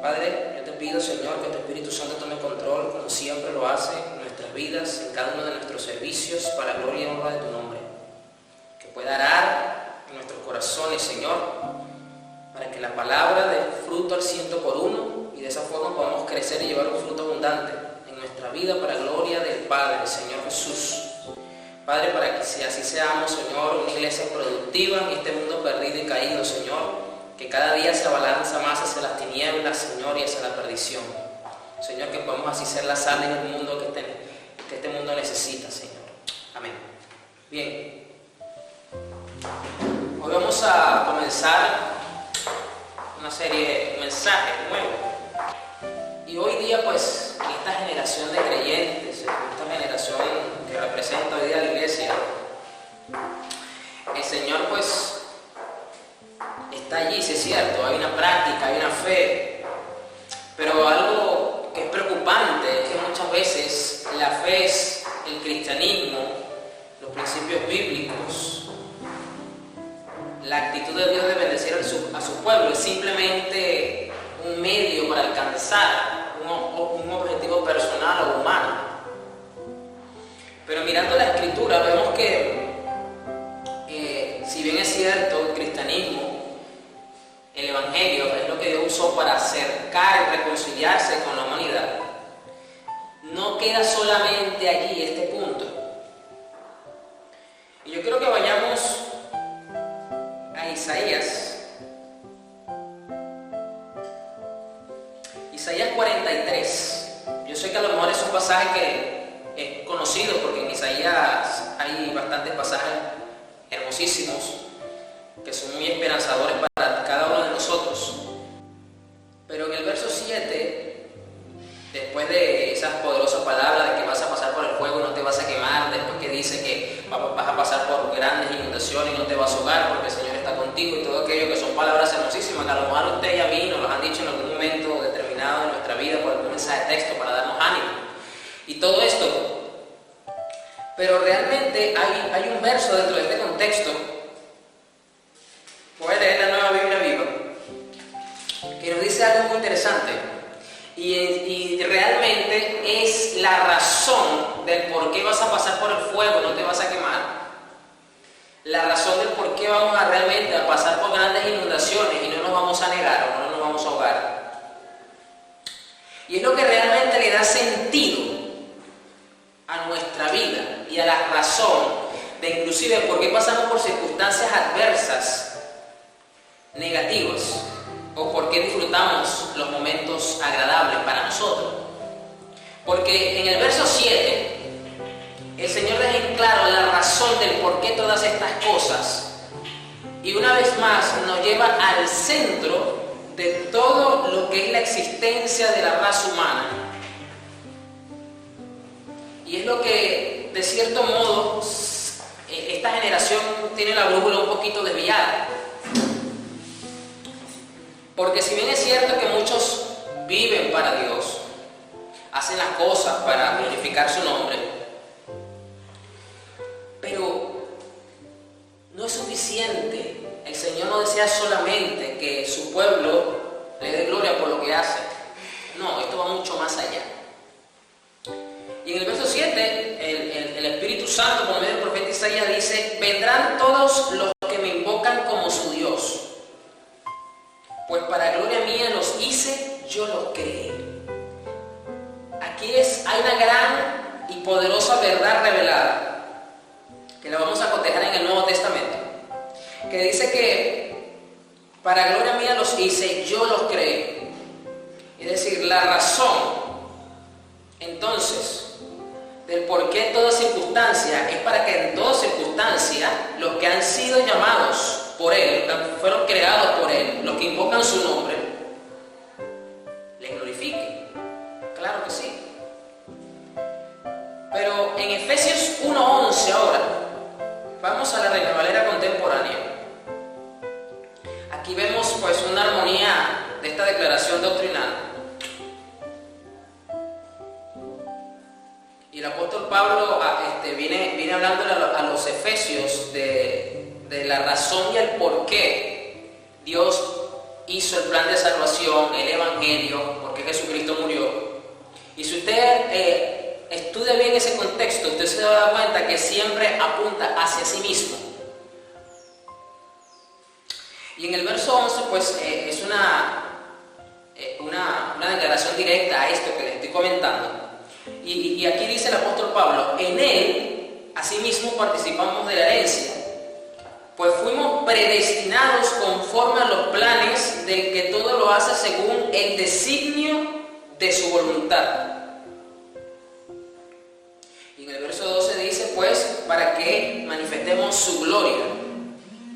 Padre, yo te pido, Señor, que tu Espíritu Santo tome control, como siempre lo hace en nuestras vidas, en cada uno de nuestros servicios, para gloria y honra de tu nombre. Que pueda arar en nuestros corazones, Señor, para que la palabra dé fruto al 100 por 1 y de esa forma podamos crecer y llevar un fruto abundante en nuestra vida para gloria del Padre, el Señor Jesús. Padre, para que si así seamos, Señor, una iglesia productiva en este mundo perdido y caído, Señor, que cada día se abalanza más hacia las tinieblas, Señor, y hacia la perdición. Señor, que podamos así ser la sal en el mundo que este mundo necesita, Señor. Amén. Bien. Hoy vamos a comenzar una serie de mensajes nuevos. Y hoy día, pues, en esta generación de creyentes, en esta generación que representa hoy día la iglesia, el Señor, pues, está allí, sí es cierto, hay una práctica, hay una fe, pero algo que es preocupante es que muchas veces la fe es el cristianismo, los principios bíblicos, la actitud de Dios de bendecir a su pueblo es simplemente un medio para alcanzar un objetivo personal o humano. Pero mirando la Escritura vemos que si bien es cierto el cristianismo, el Evangelio es lo que Dios usó para acercar y reconciliarse con la humanidad, no queda solamente allí este punto. Y yo quiero que vayamos a Isaías 43. Yo sé que a lo mejor es un pasaje que es conocido porque en Isaías hay bastantes pasajes hermosísimos que son muy esperanzadores para cada uno de nosotros. Pero en el verso 7, después de esas poderosas palabras de que vas a pasar por el fuego y no te vas a quemar, después que dice que vas a pasar por grandes inundaciones y no te vas a ahogar porque el Señor está contigo y todo aquello, que son palabras hermosísimas que a lo mejor a usted y a mí nos las han dicho en algún momento determinado de nuestra vida por algún mensaje de texto para darnos ánimo y todo esto. Pero realmente hay un verso dentro de este contexto. Voy a leer la Nueva Biblia Viva, que nos dice algo muy interesante y realmente es la razón del por qué vas a pasar por el fuego y no te vas a quemar, la razón del por qué vamos a realmente a pasar por grandes inundaciones y no nos vamos a negar o no nos vamos a ahogar. Y es lo que realmente le da sentido a nuestra vida y a la razón de inclusive por qué pasamos por circunstancias adversas, negativos, o por qué disfrutamos los momentos agradables para nosotros. Porque en el verso 7 el Señor deja en claro la razón del por qué todas estas cosas, y una vez más nos lleva al centro de todo lo que es la existencia de la raza humana, y es lo que de cierto modo esta generación tiene la brújula un poquito desviada. Porque si bien es cierto que muchos viven para Dios, hacen las cosas para glorificar su nombre, pero no es suficiente. El Señor no desea solamente que su pueblo le dé gloria por lo que hace. No, esto va mucho más allá. Y en el verso 7, el Espíritu Santo, por medio del profeta Isaías, dice: vendrán todos los que me invocan como su Dios. Pues para gloria mía los hice, yo los creé. Aquí hay una gran y poderosa verdad revelada, que la vamos a cotejar en el Nuevo Testamento, que dice que para gloria mía los hice, yo los creé. Es decir, la razón, entonces, del por qué en toda circunstancia es para que en toda circunstancia los que han sido llamados por Él, los que fueron creados por Él, los que invocan su nombre, le glorifiquen. Claro que sí. Pero en Efesios 1:11 ahora, vamos a la Reina Valera contemporánea. Aquí vemos pues una armonía de esta declaración doctrinal. Y el apóstol Pablo viene hablando a los efesios de la razón y el por qué Dios hizo el plan de salvación, el Evangelio, porque Jesucristo murió. Y si usted estudia bien ese contexto, usted se va a dar cuenta que siempre apunta hacia sí mismo. Y en el verso 11, pues es una declaración directa a esto que les estoy comentando. Y aquí dice el apóstol Pablo: en él, asimismo, participamos de la herencia, pues fuimos predestinados conforme a los planes del que todo lo hace según el designio de su voluntad. Y en el verso 12 dice, pues, para que manifestemos su gloria.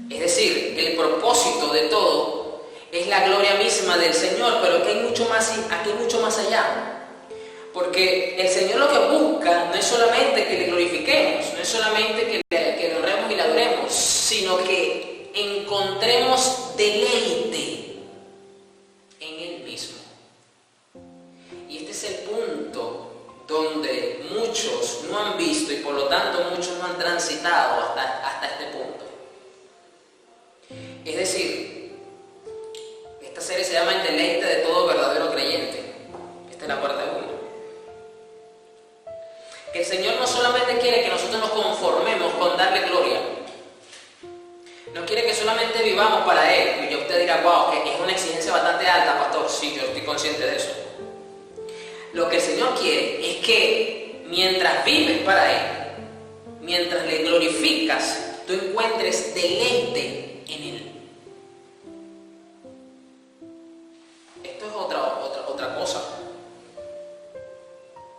Es decir, el propósito de todo es la gloria misma del Señor, pero aquí hay mucho más allá. Porque el Señor lo que busca no es solamente que le glorifiquemos, no es solamente que le honremos y le adoremos, sino que encontremos deleite en Él mismo. Y este es el punto donde muchos no han visto y por lo tanto muchos no han transitado hasta este punto. Es decir, esta serie se llama El deleite de todo verdadero creyente. Esta es la parte 1. Que el Señor no solamente quiere que nosotros nos conformemos con darle gloria, no quiere que solamente vivamos para Él. Y usted dirá, wow, que es una exigencia bastante alta, pastor. Sí, yo estoy consciente de eso. Lo que el Señor quiere es que mientras vives para Él, mientras le glorificas, tú encuentres deleite en Él. Esto es otra cosa.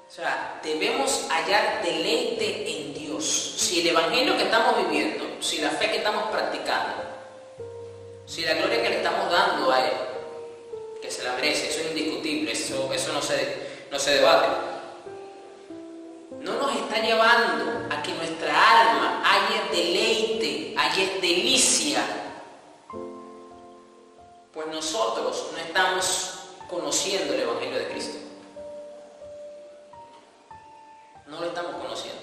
O sea, debemos hallar deleite en Dios. Si el evangelio que estamos viviendo, si la fe que estamos practicando, si la gloria que le estamos dando a Él, que se la merece, eso es indiscutible, eso no se debate, no nos está llevando a que nuestra alma haya deleite, haya delicia, pues nosotros no estamos conociendo el evangelio de Cristo. No lo estamos conociendo.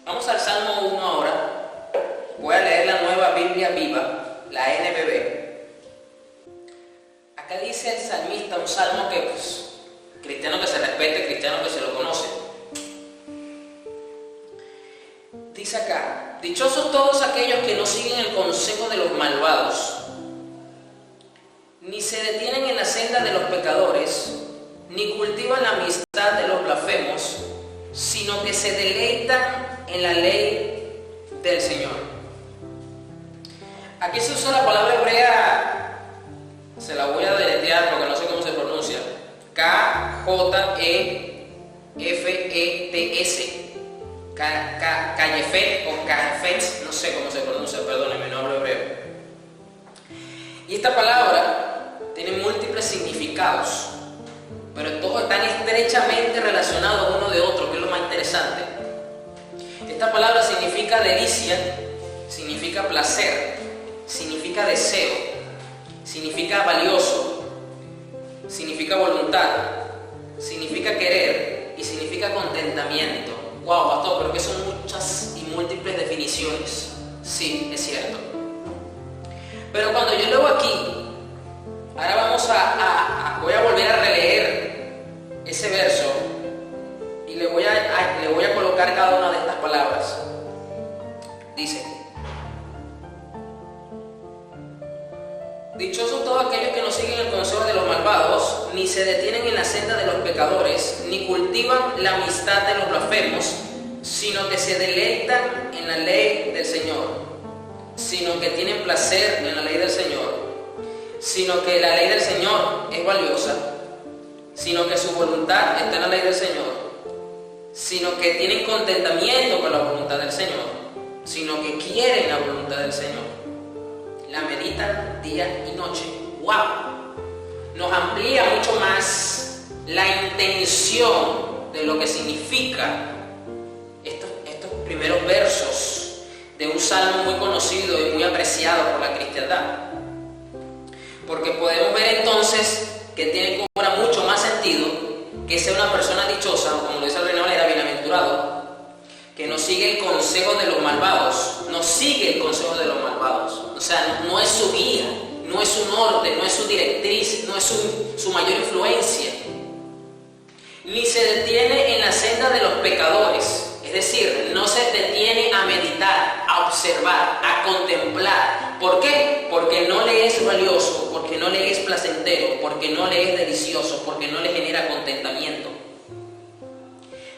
Vamos al Salmo 1 ahora. Voy a leer la Nueva Biblia Viva, la NBB. Acá dice el salmista, un salmo que, pues, cristiano que se respete, cristiano que se lo conoce. Dice acá: dichosos todos aquellos que no siguen el consejo de los malvados, ni se detienen en la senda de los pecadores, ni cultivan la amistad de los blasfemos, sino que se deleitan en la ley del Señor. Aquí se usa la palabra hebrea, se la voy a deletrear porque no sé cómo se pronuncia, K-J-E-F-E-T-S, Kayefet o Kajefet, no sé cómo se pronuncia, perdónenme, no hablo hebreo. Y esta palabra tiene múltiples significados, pero todos están estrechamente relacionados uno de otro, que es lo más interesante. Esta palabra significa delicia, significa placer, significa deseo, significa valioso, significa voluntad, significa querer y significa contentamiento. Wow, pastor, pero que son muchas y múltiples definiciones. Sí, es cierto. Pero cuando yo leo aquí, ahora voy a volver a releer ese verso y le voy a colocar cada una de estas palabras. Dice: dichosos todos aquellos que no siguen el consejo de los malvados, ni se detienen en la senda de los pecadores, ni cultivan la amistad de los blasfemos, sino que se deleitan en la ley del Señor, sino que tienen placer en la ley del Señor, sino que la ley del Señor es valiosa, sino que su voluntad está en la ley del Señor, sino que tienen contentamiento con la voluntad del Señor, sino que quieren la voluntad del Señor, la meditan día y noche. ¡Wow! Nos amplía mucho más la intención de lo que significa estos primeros versos de un salmo muy conocido y muy apreciado por la cristiandad. Porque podemos ver entonces que cobra mucho más sentido que sea una persona dichosa, como lo dice el Reina Valera, bienaventurado, que no sigue el consejo de los malvados, no sigue el consejo de los malvados. O sea, no es su guía, no es su norte, no es su directriz, no es su mayor influencia. Ni se detiene en la senda de los pecadores, es decir, no se detiene a meditar, a observar, a contemplar. ¿Por qué? Porque no le es valioso, porque no le es placentero, porque no le es delicioso, porque no le genera contentamiento.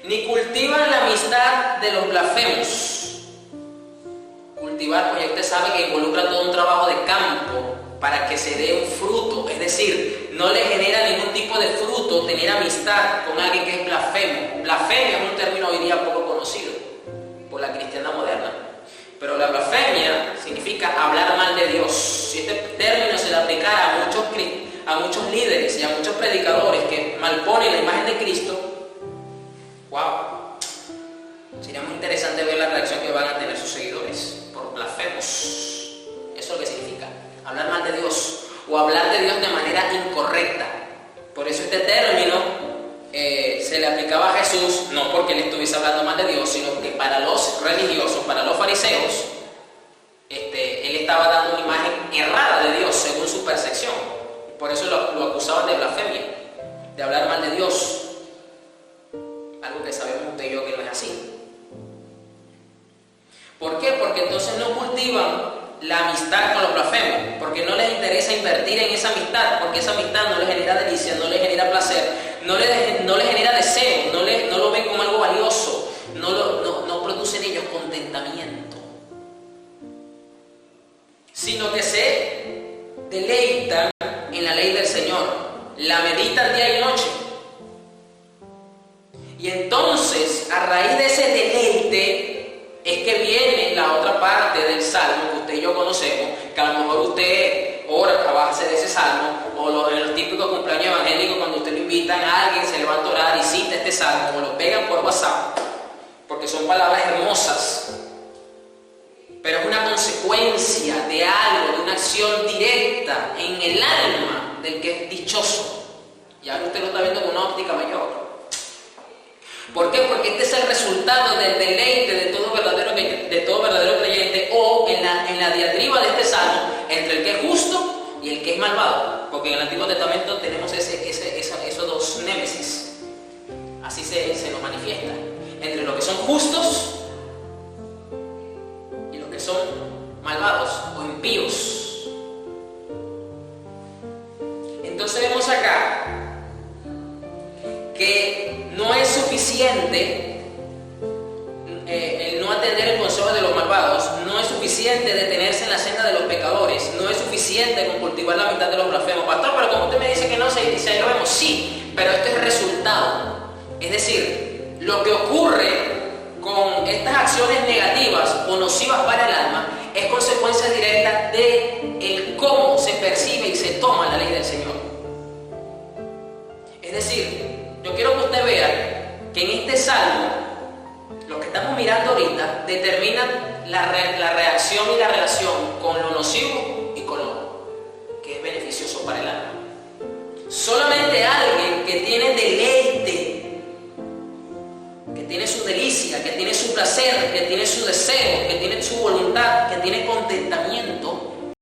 Ni cultivan la amistad de los blasfemos. Cultivar, pues ya usted sabe que involucra todo un trabajo de campo para que se dé un fruto, es decir, no le genera ningún tipo de fruto tener amistad con alguien que es blasfemo. Blasfemia es un término hoy día poco conocido por la cristiandad moderna, pero la blasfemia significa hablar mal de Dios. Si este término se le aplicara a muchos líderes y a muchos predicadores que malponen la imagen de Cristo, wow, sería muy interesante ver la reacción que van a tener sus seguidores por blasfemos. Eso es lo que significa hablar mal de Dios o hablar de Dios de manera incorrecta. Por eso este término se le aplicaba a Jesús, no porque él estuviese hablando mal de Dios, sino que para los religiosos, para los fariseos, él estaba dando una imagen errada de Dios según su percepción. Por eso lo acusaban de blasfemia, de hablar mal de Dios. Algo que sabemos usted y yo que no es así. ¿Por qué? Porque entonces no cultivan la amistad con los blasfemos, porque no les interesa invertir en esa amistad, porque esa amistad no les genera delicia, no les genera placer, no les genera deseo, no lo ven como algo valioso, no produce en ellos contentamiento, sino que se deleitan en la ley del Señor, la meditan día y noche. Y entonces, a raíz de ese deleite, es que viene la otra parte del salmo que usted y yo conocemos, que a lo mejor usted ora a base de ese salmo, o en los típicos cumpleaños evangélicos, cuando usted lo invitan a alguien, se levanta a orar y cita este salmo, o lo pegan por WhatsApp, porque son palabras hermosas, pero es una consecuencia de algo, de una acción directa en el alma del que es dichoso. Y ahora usted lo está viendo con una óptica mayor. ¿Por qué? Porque este es el resultado del deleite de todo verdadero creyente, o en la diatriba de este salmo entre el que es justo y el que es malvado. Porque en el Antiguo Testamento tenemos esos dos némesis. Así se nos manifiesta. Entre los que son justos y los que son malvados o impíos. Entonces vemos acá que no es suficiente el no atender el consejo de los malvados, no es suficiente detenerse en la senda de los pecadores, no es suficiente con cultivar la mitad de los blasfemos. Pastor, pero como usted me dice que no, se dice ahí lo vemos, sí, pero esto es resultado. Es decir, lo que ocurre con estas acciones negativas o nocivas para el alma es consecuencia directa de el cómo se percibe y se toma la ley del Señor. Es decir, yo quiero que usted vea que en este salmo, lo que estamos mirando ahorita, determina la reacción y la relación con lo nocivo y con lo que es beneficioso para el alma. Solamente alguien que tiene deleite, que tiene su delicia, que tiene su placer, que tiene su deseo, que tiene su voluntad, que tiene contentamiento,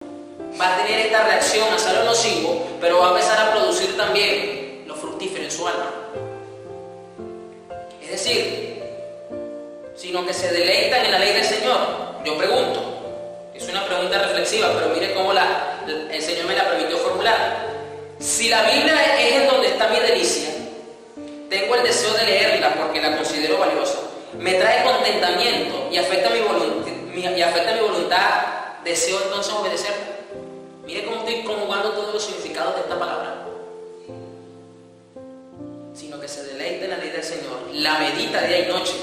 va a tener esta reacción hacia lo nocivo, pero va a empezar a producir también lo fructífero en su alma. Es decir, sino que se deleitan en la ley del Señor. Yo pregunto, es una pregunta reflexiva, pero mire cómo el Señor me la permitió formular. Si la Biblia es en donde está mi delicia, tengo el deseo de leerla porque la considero valiosa, me trae contentamiento y afecta mi voluntad, deseo entonces obedecerla. Mire cómo estoy conjugando todos los significados de esta palabra. Sino que se deleita en la ley del Señor, la medita día y noche.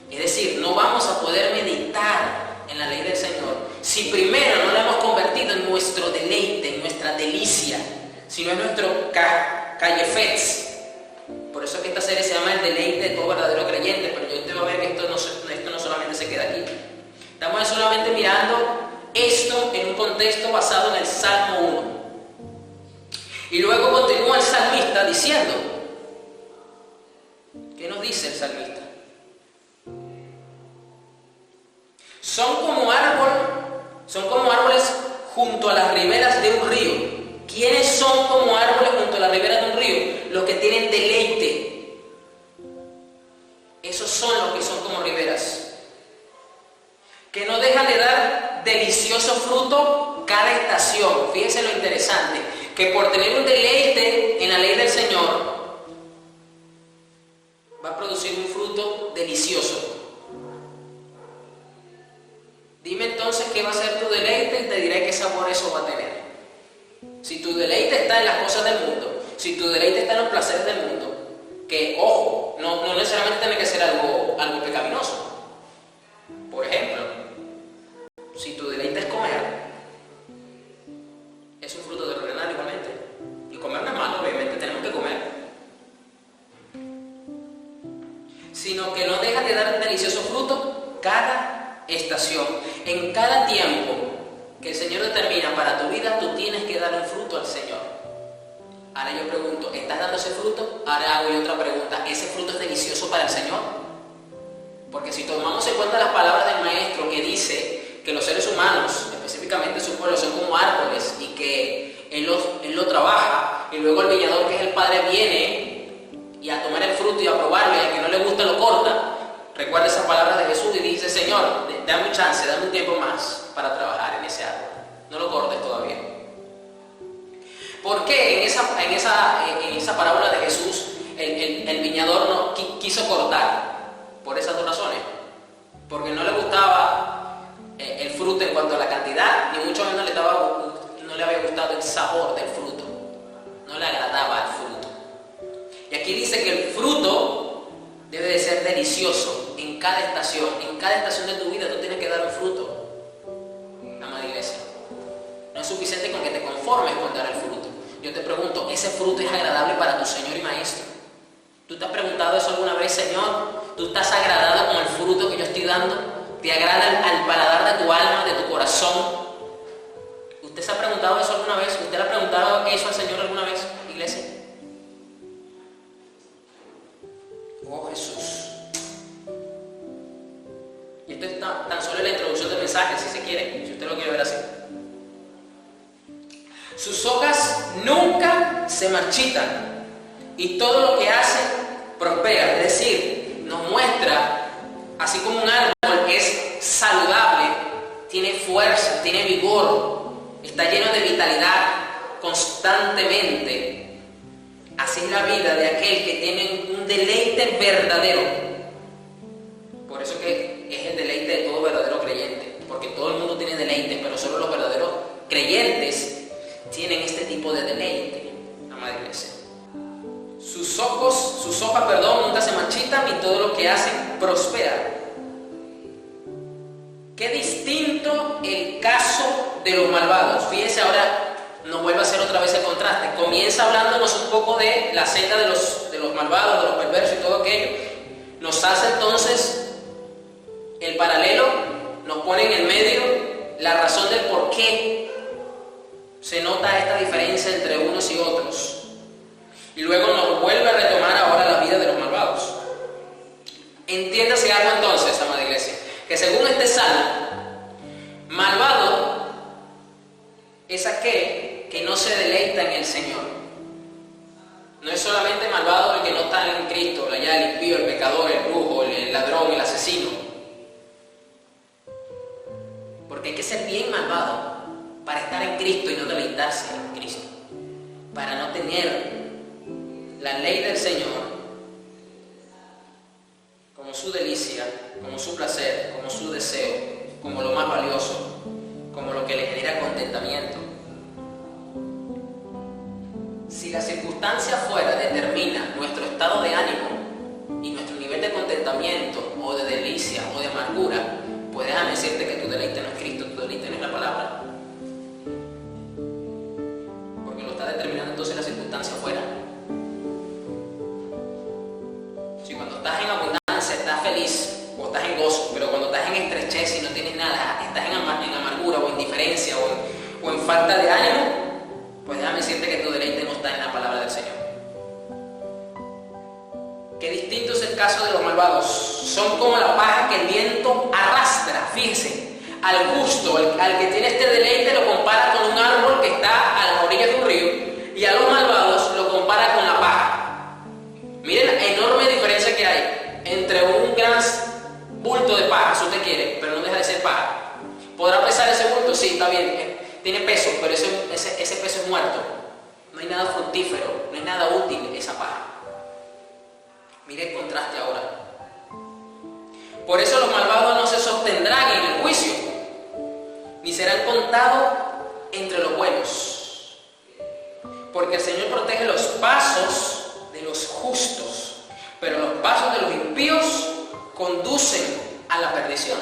Es decir, no vamos a poder meditar en la ley del Señor si primero no la hemos convertido en nuestro deleite, en nuestra delicia, sino en nuestro callefets. Por eso es que esta serie se llama El deleite de todo verdadero creyente, pero yo tengo que ver que esto no solamente se queda aquí. Estamos solamente mirando esto en un contexto basado en el Salmo 1. Y luego continúa el salmista diciendo, ¿qué nos dice el salmista? junto a las riberas de un río. ¿Quiénes son como árboles junto a las riberas de un río? Los que tienen deleite. Esos son los que son como riberas, que no dejan de dar delicioso fruto cada estación. Fíjense lo interesante, que por tener un deleite en la ley del Señor, va a producir un fruto delicioso. Dime entonces qué va a ser tu deleite y te diré qué sabor eso va a tener. Si tu deleite está en las cosas del mundo, si tu deleite está en los placeres del mundo, que, ojo, no necesariamente tiene que ser algo pecaminoso. Por ejemplo, si tu deleite es comer, es un fruto terrenal igualmente. Y comer no es malo, obviamente tenemos que comer. Sino que no deja de dar delicioso fruto cada estación. En cada tiempo que el Señor determina para tu vida, tú tienes que dar un fruto al Señor. Ahora yo pregunto, ¿estás dando ese fruto? Ahora hago yo otra pregunta, ¿ese fruto es delicioso para el Señor? Porque si tomamos en cuenta las palabras del Maestro, que dice que los seres humanos, específicamente su pueblo, son como árboles y que Él lo trabaja, y luego el viñador, que es el Padre, viene y a tomar el fruto y a probarlo, y al que no le gusta lo corta. Recuerda esas palabras de Jesús y dice: Señor, dame un chance, dame un tiempo más para trabajar en ese árbol, no lo cortes todavía. ¿Por qué en esa parábola de Jesús el viñador no quiso cortar? Por esas dos razones. Porque no le gustaba el fruto en cuanto a la cantidad, ni mucho menos no le había gustado el sabor del fruto, no le agradaba el fruto. Y aquí dice que el fruto debe de ser delicioso en cada estación de tu vida. Tú tienes que dar un fruto, amada iglesia. No es suficiente con que te conformes con dar el fruto. Yo te pregunto, ¿ese fruto es agradable para tu Señor y Maestro? ¿Tú te has preguntado eso alguna vez, Señor? ¿Tú estás agradado con el fruto que yo estoy dando? ¿Te agrada al paladar de tu alma, de tu corazón? ¿Usted se ha preguntado eso alguna vez? ¿Usted le ha preguntado eso al Señor alguna vez, iglesia? Oh, Jesús. Y esto es tan solo la introducción del mensaje, si se quiere, si usted lo quiere ver así. Sus hojas nunca se marchitan y todo lo que hace prospera. Es decir, nos muestra, así como un árbol que es saludable, tiene fuerza, tiene vigor, está lleno de vitalidad constantemente. Así es la vida de aquel que tiene un deleite verdadero. Por eso que es el deleite de todo verdadero creyente, porque todo el mundo tiene deleite, pero solo los verdaderos creyentes tienen este tipo de deleite, amada iglesia. Sus hojas, nunca se marchitan y todo lo que hacen prospera. Qué distinto el caso de los malvados. Fíjense, ahora nos vuelve a hacer otra vez el contraste. Comienza hablándonos un poco de la senda de los malvados, de los perversos y todo aquello. Nos hace entonces el paralelo, nos pone en el medio la razón del por qué se nota esta diferencia entre unos y otros. Y luego nos vuelve a retomar ahora la vida de los malvados. Entiéndase algo entonces, amada iglesia, que según este salmo, malvado es aquel que no se deleita en el Señor. No es solamente malvado el que no está en Cristo, el impío, el pecador, el brujo, el ladrón, el asesino. Porque hay que ser bien malvado para estar en Cristo y no deleitarse en Cristo, para no tener la ley del Señor como su delicia, como su placer, como su deseo, como lo más valioso, como lo que le genera contentamiento. Si la circunstancia afuera determina nuestro estado de ánimo y nuestro nivel de contentamiento o de delicia o de amargura, pues déjame decirte que tu deleite no es Cristo, tu deleite no es la palabra. Porque lo está determinando entonces la circunstancia afuera. Si cuando estás en abundancia estás feliz o estás en gozo, pero cuando estás en estrechez y no tienes nada, estás en amargura o indiferencia o en falta de ánimo, pues déjame decirte que tu deleite no está en la palabra del Señor. Qué distinto es el caso de los malvados. Son como la paja que el viento arrastra, fíjense, Al justo, al que tiene este deleite, lo compara con un árbol que está a las orillas de un río, y a los malvados lo compara con la paja. Miren la enorme diferencia que hay entre un gran bulto de paja, si usted quiere, pero no deja de ser paja. ¿Podrá pesar ese bulto? Sí, está bien, tiene peso, pero ese peso es muerto. No hay nada fructífero, no hay nada útil esa paja. Mire el contraste ahora. Por eso los malvados no se sostendrán en el juicio, ni serán contados entre los buenos. Porque el Señor protege los pasos de los justos, pero los pasos de los impíos conducen a la perdición.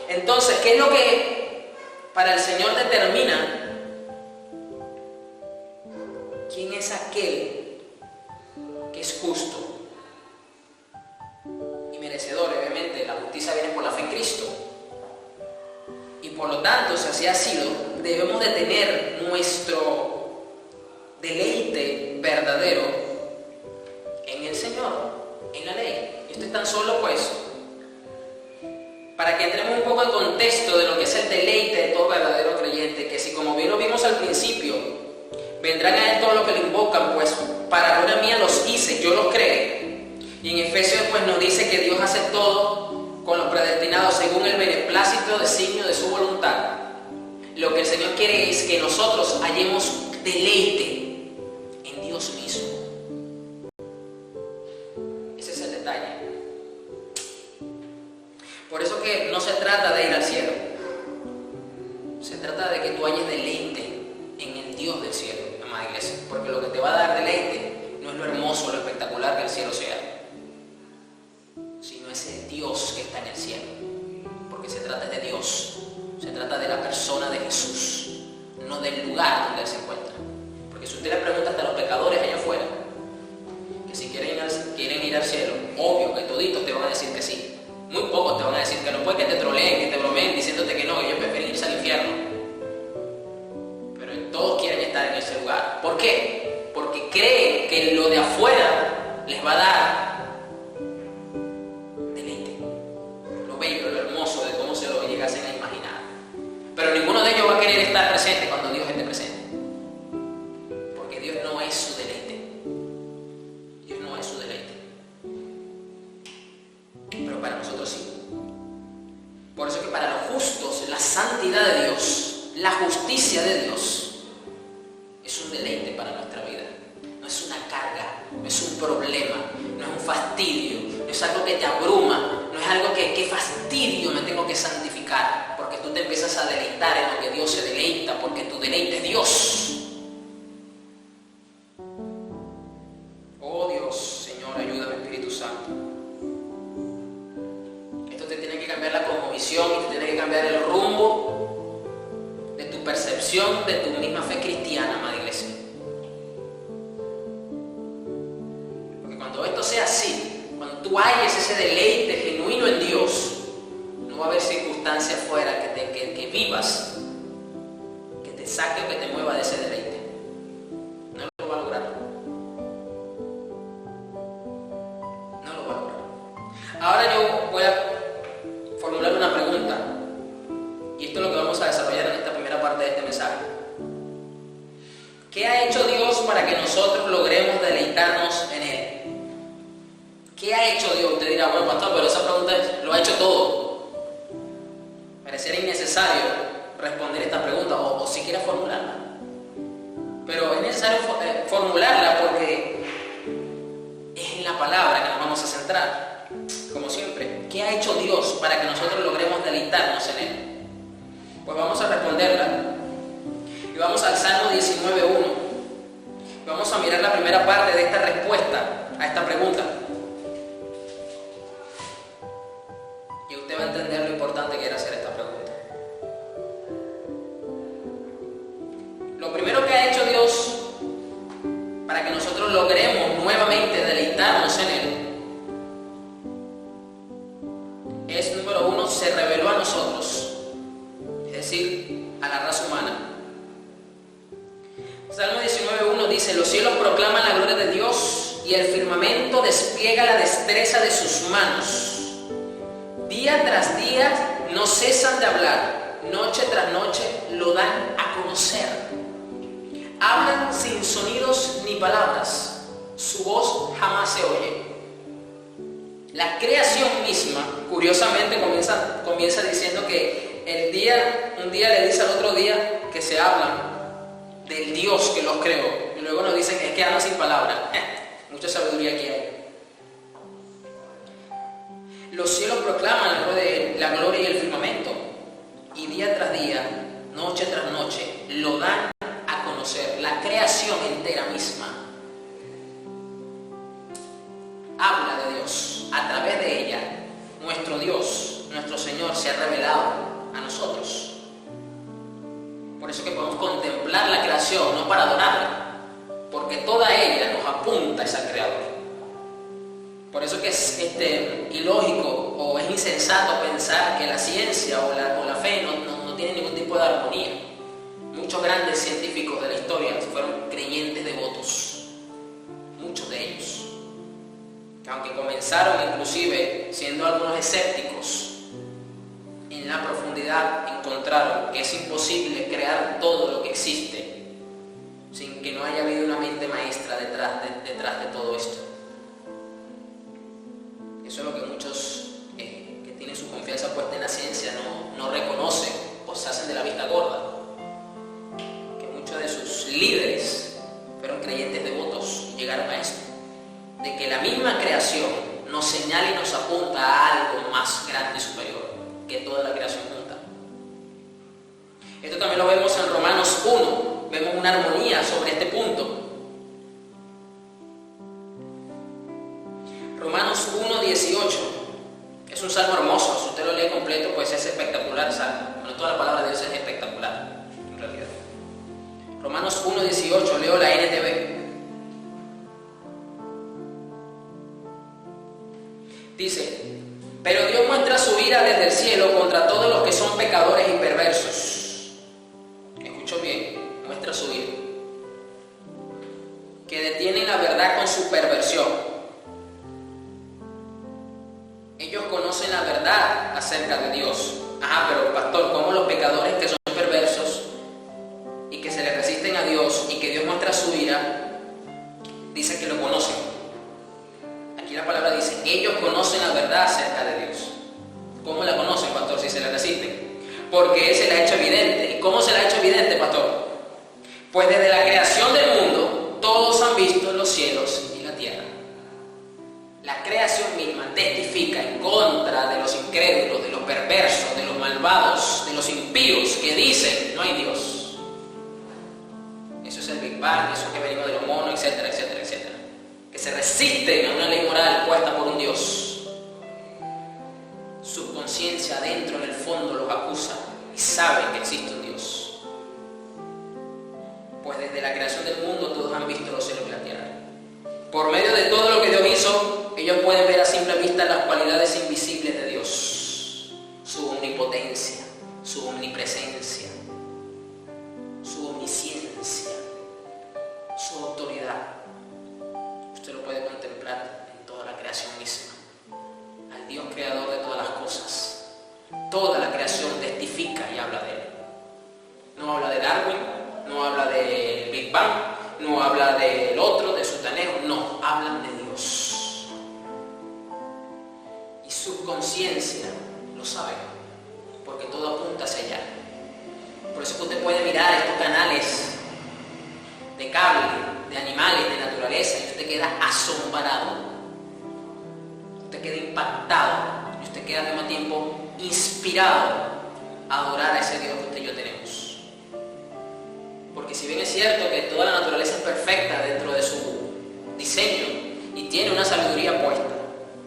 Entonces, ¿qué es lo que para el Señor determina quién es aquel que es justo y merecedor? Obviamente, la justicia viene por la fe en Cristo. Y por lo tanto, si así ha sido, debemos de tener nuestro deleite verdadero en el Señor, en la ley. Esto es tan solo pues para que entremos un poco en contexto de lo que es el deleite de todo verdadero creyente, que si como bien lo vimos al principio, vendrán a él todos los que lo invocan, pues para gloria mía los hice, yo los creé. Y en Efesios pues nos dice que Dios hace todo con los predestinados según el beneplácito designio de su voluntad. Lo que el Señor quiere es que nosotros hallemos deleite en Dios mismo. Ese es el detalle. Por eso que no se trata de ir al cielo. Se trata de que tú halles deleite en el Dios del cielo, amada iglesia. Porque lo que te va a dar deleite no es lo hermoso, lo espectacular que el cielo sea, sino es el Dios que está en el cielo. Porque se trata de Dios. Se trata de la persona de Jesús, no del lugar donde Él se encuentra. Porque si usted le pregunta hasta a los pecadores allá afuera, que si quieren ir al cielo, obvio que toditos te van a decir que sí. Muy pocos te van a decir que no, puede que te troleen, que te bromeen diciéndote que no, que ellos prefieren irse al infierno. Pero todos quieren estar en ese lugar. ¿Por qué? Porque creen que lo de afuera les va a dar deleite, lo bello, lo hermoso de cómo se lo llegasen a imaginar. Pero ninguno de ellos va a querer estar presente cuando Dios esté presente. Porque Dios no es su deleite. Dios no es su deleite. Pero para nosotros sí. Por eso que para los justos, la santidad de Dios, la justicia de Dios, es un deleite para nuestra vida. No es una carga, no es un problema, no es un fastidio, no es algo que te abruma, no es algo que fastidio me tengo que santificar, porque tú te empiezas a deleitar en lo que Dios se deleita, porque tu deleite es Dios. Oh Dios, Señor, ayúdame, Espíritu Santo. Esto te tiene que cambiar la cosmovisión y te tiene que cambiar el rumbo de tu percepción de tu misma fe cristiana, amada iglesia. Porque cuando esto sea así, cuando tú halles ese deleite genuino en Dios, no va a haber circunstancia afuera que vivas, que te saque o que te mueva de ese deleite. No lo va a lograr. No lo va a lograr. Ahora yo voy a formular una pregunta, y esto es lo que vamos a desarrollar en esta primera parte de este mensaje. ¿Qué ha hecho Dios para que nosotros logremos deleitarnos en Él? ¿Qué ha hecho Dios? Usted dirá, bueno, pastor, pero esa pregunta lo ha hecho todo. Pareciera innecesario responder esta pregunta o siquiera formularla. Pero es necesario formularla porque es en la palabra que nos vamos a centrar, como siempre. ¿Qué ha hecho Dios para que nosotros logremos deleitarnos en Él? Pues vamos a responderla y vamos al Salmo 19:1. Vamos a mirar la primera parte de esta respuesta a esta pregunta. Y usted va a entender lo importante que era hacer esta pregunta. Lo primero que ha hecho Dios para que nosotros logremos nuevamente deleitarnos en Él es, número uno, se reveló a nosotros, es decir, a la raza humana. Salmo 19:1 dice: los cielos proclaman la gloria de Dios y el firmamento despliega la destreza de sus manos. Día tras día no cesan de hablar, noche tras noche lo dan a conocer. Hablan sin sonidos ni palabras, su voz jamás se oye. La creación misma, curiosamente, comienza diciendo que un día le dice al otro día que se hablan del Dios que los creó. Y luego nos dicen que es que hablan sin palabras. Mucha sabiduría aquí hay. Los cielos proclaman la gloria y el firmamento. Y día tras día, noche tras noche, lo dan a conocer. La creación entera misma habla de Dios. A través de ella, nuestro Dios, nuestro Señor, se ha revelado a nosotros. Por eso que podemos contemplar la creación, no para adorarla, porque toda ella nos apunta a ese Creador. Por eso que es ilógico o es insensato pensar que la ciencia o la fe no tiene ningún tipo de armonía. Muchos grandes científicos de la historia fueron creyentes devotos, muchos de ellos. Aunque comenzaron inclusive siendo algunos escépticos, en la profundidad encontraron que es imposible crear todo lo que existe sin que no haya habido una mente maestra detrás de todo esto. Eso es lo que muchos que tienen su confianza puesta en la ciencia no reconocen o se hacen de la vista gorda. Que muchos de sus líderes fueron creyentes devotos y llegaron a esto. De que la misma creación nos señala y nos apunta a algo más grande y superior que toda la creación junta. Esto también lo vemos en Romanos 1, vemos una armonía sobre este punto. Romanos 1:18 es un salmo hermoso, si usted lo lee completo pues es espectacular el salmo. Bueno, toda la palabra de Dios es espectacular, en realidad. Romanos 1:18, leo la NTV. Dice: pero Dios muestra su ira desde el cielo contra todos los que son pecadores y perversos. Escucho bien, muestra su ira. Que detienen la verdad con su perversión. Ellos conocen la verdad acerca de Dios. Pero pastor, ¿cómo los pecadores que son perversos y que se le resisten a Dios y que Dios muestra su ira, dice que lo conocen? Aquí la palabra dice, ellos conocen la verdad acerca de Dios. ¿Cómo la conocen, pastor, si se le resisten? Porque Él se la ha hecho evidente. ¿Y cómo se la ha hecho evidente, pastor? Pues desde la creación del mundo, todos han visto los cielos y la tierra. La creación misma testifica en contra de los incrédulos, de los perversos, de los malvados, de los impíos que dicen, no hay Dios. Eso es el Big Bang, eso es que venimos de los monos, etcétera, etcétera, etcétera. Que se resisten a una ley moral puesta por un Dios. Su conciencia adentro, en el fondo, los acusa y saben que existe un Dios. Pues desde la creación del mundo todos han visto los cielos y la tierra. Por medio de todo lo que Dios hizo, ellos pueden ver a simple vista las cualidades invisibles de Dios. Su omnipotencia, su omnipresencia, su omnisciencia, su autoridad. Usted lo puede contemplar en toda la creación misma. Al Dios creador de todas las cosas. Toda la creación testifica y habla de Él. No habla de Darwin, no habla del Big Bang, no habla del otro, de Sutanejo, no, hablan de Dios. Y su conciencia lo sabe, porque todo apunta hacia allá. Por eso que usted puede mirar estos canales de cable, de animales, de naturaleza, y usted queda asombrado, usted queda impactado, y usted queda al mismo tiempo inspirado a adorar a ese Dios que usted y yo tenemos. Porque si bien es cierto que toda la naturaleza es perfecta dentro de su diseño y tiene una sabiduría puesta,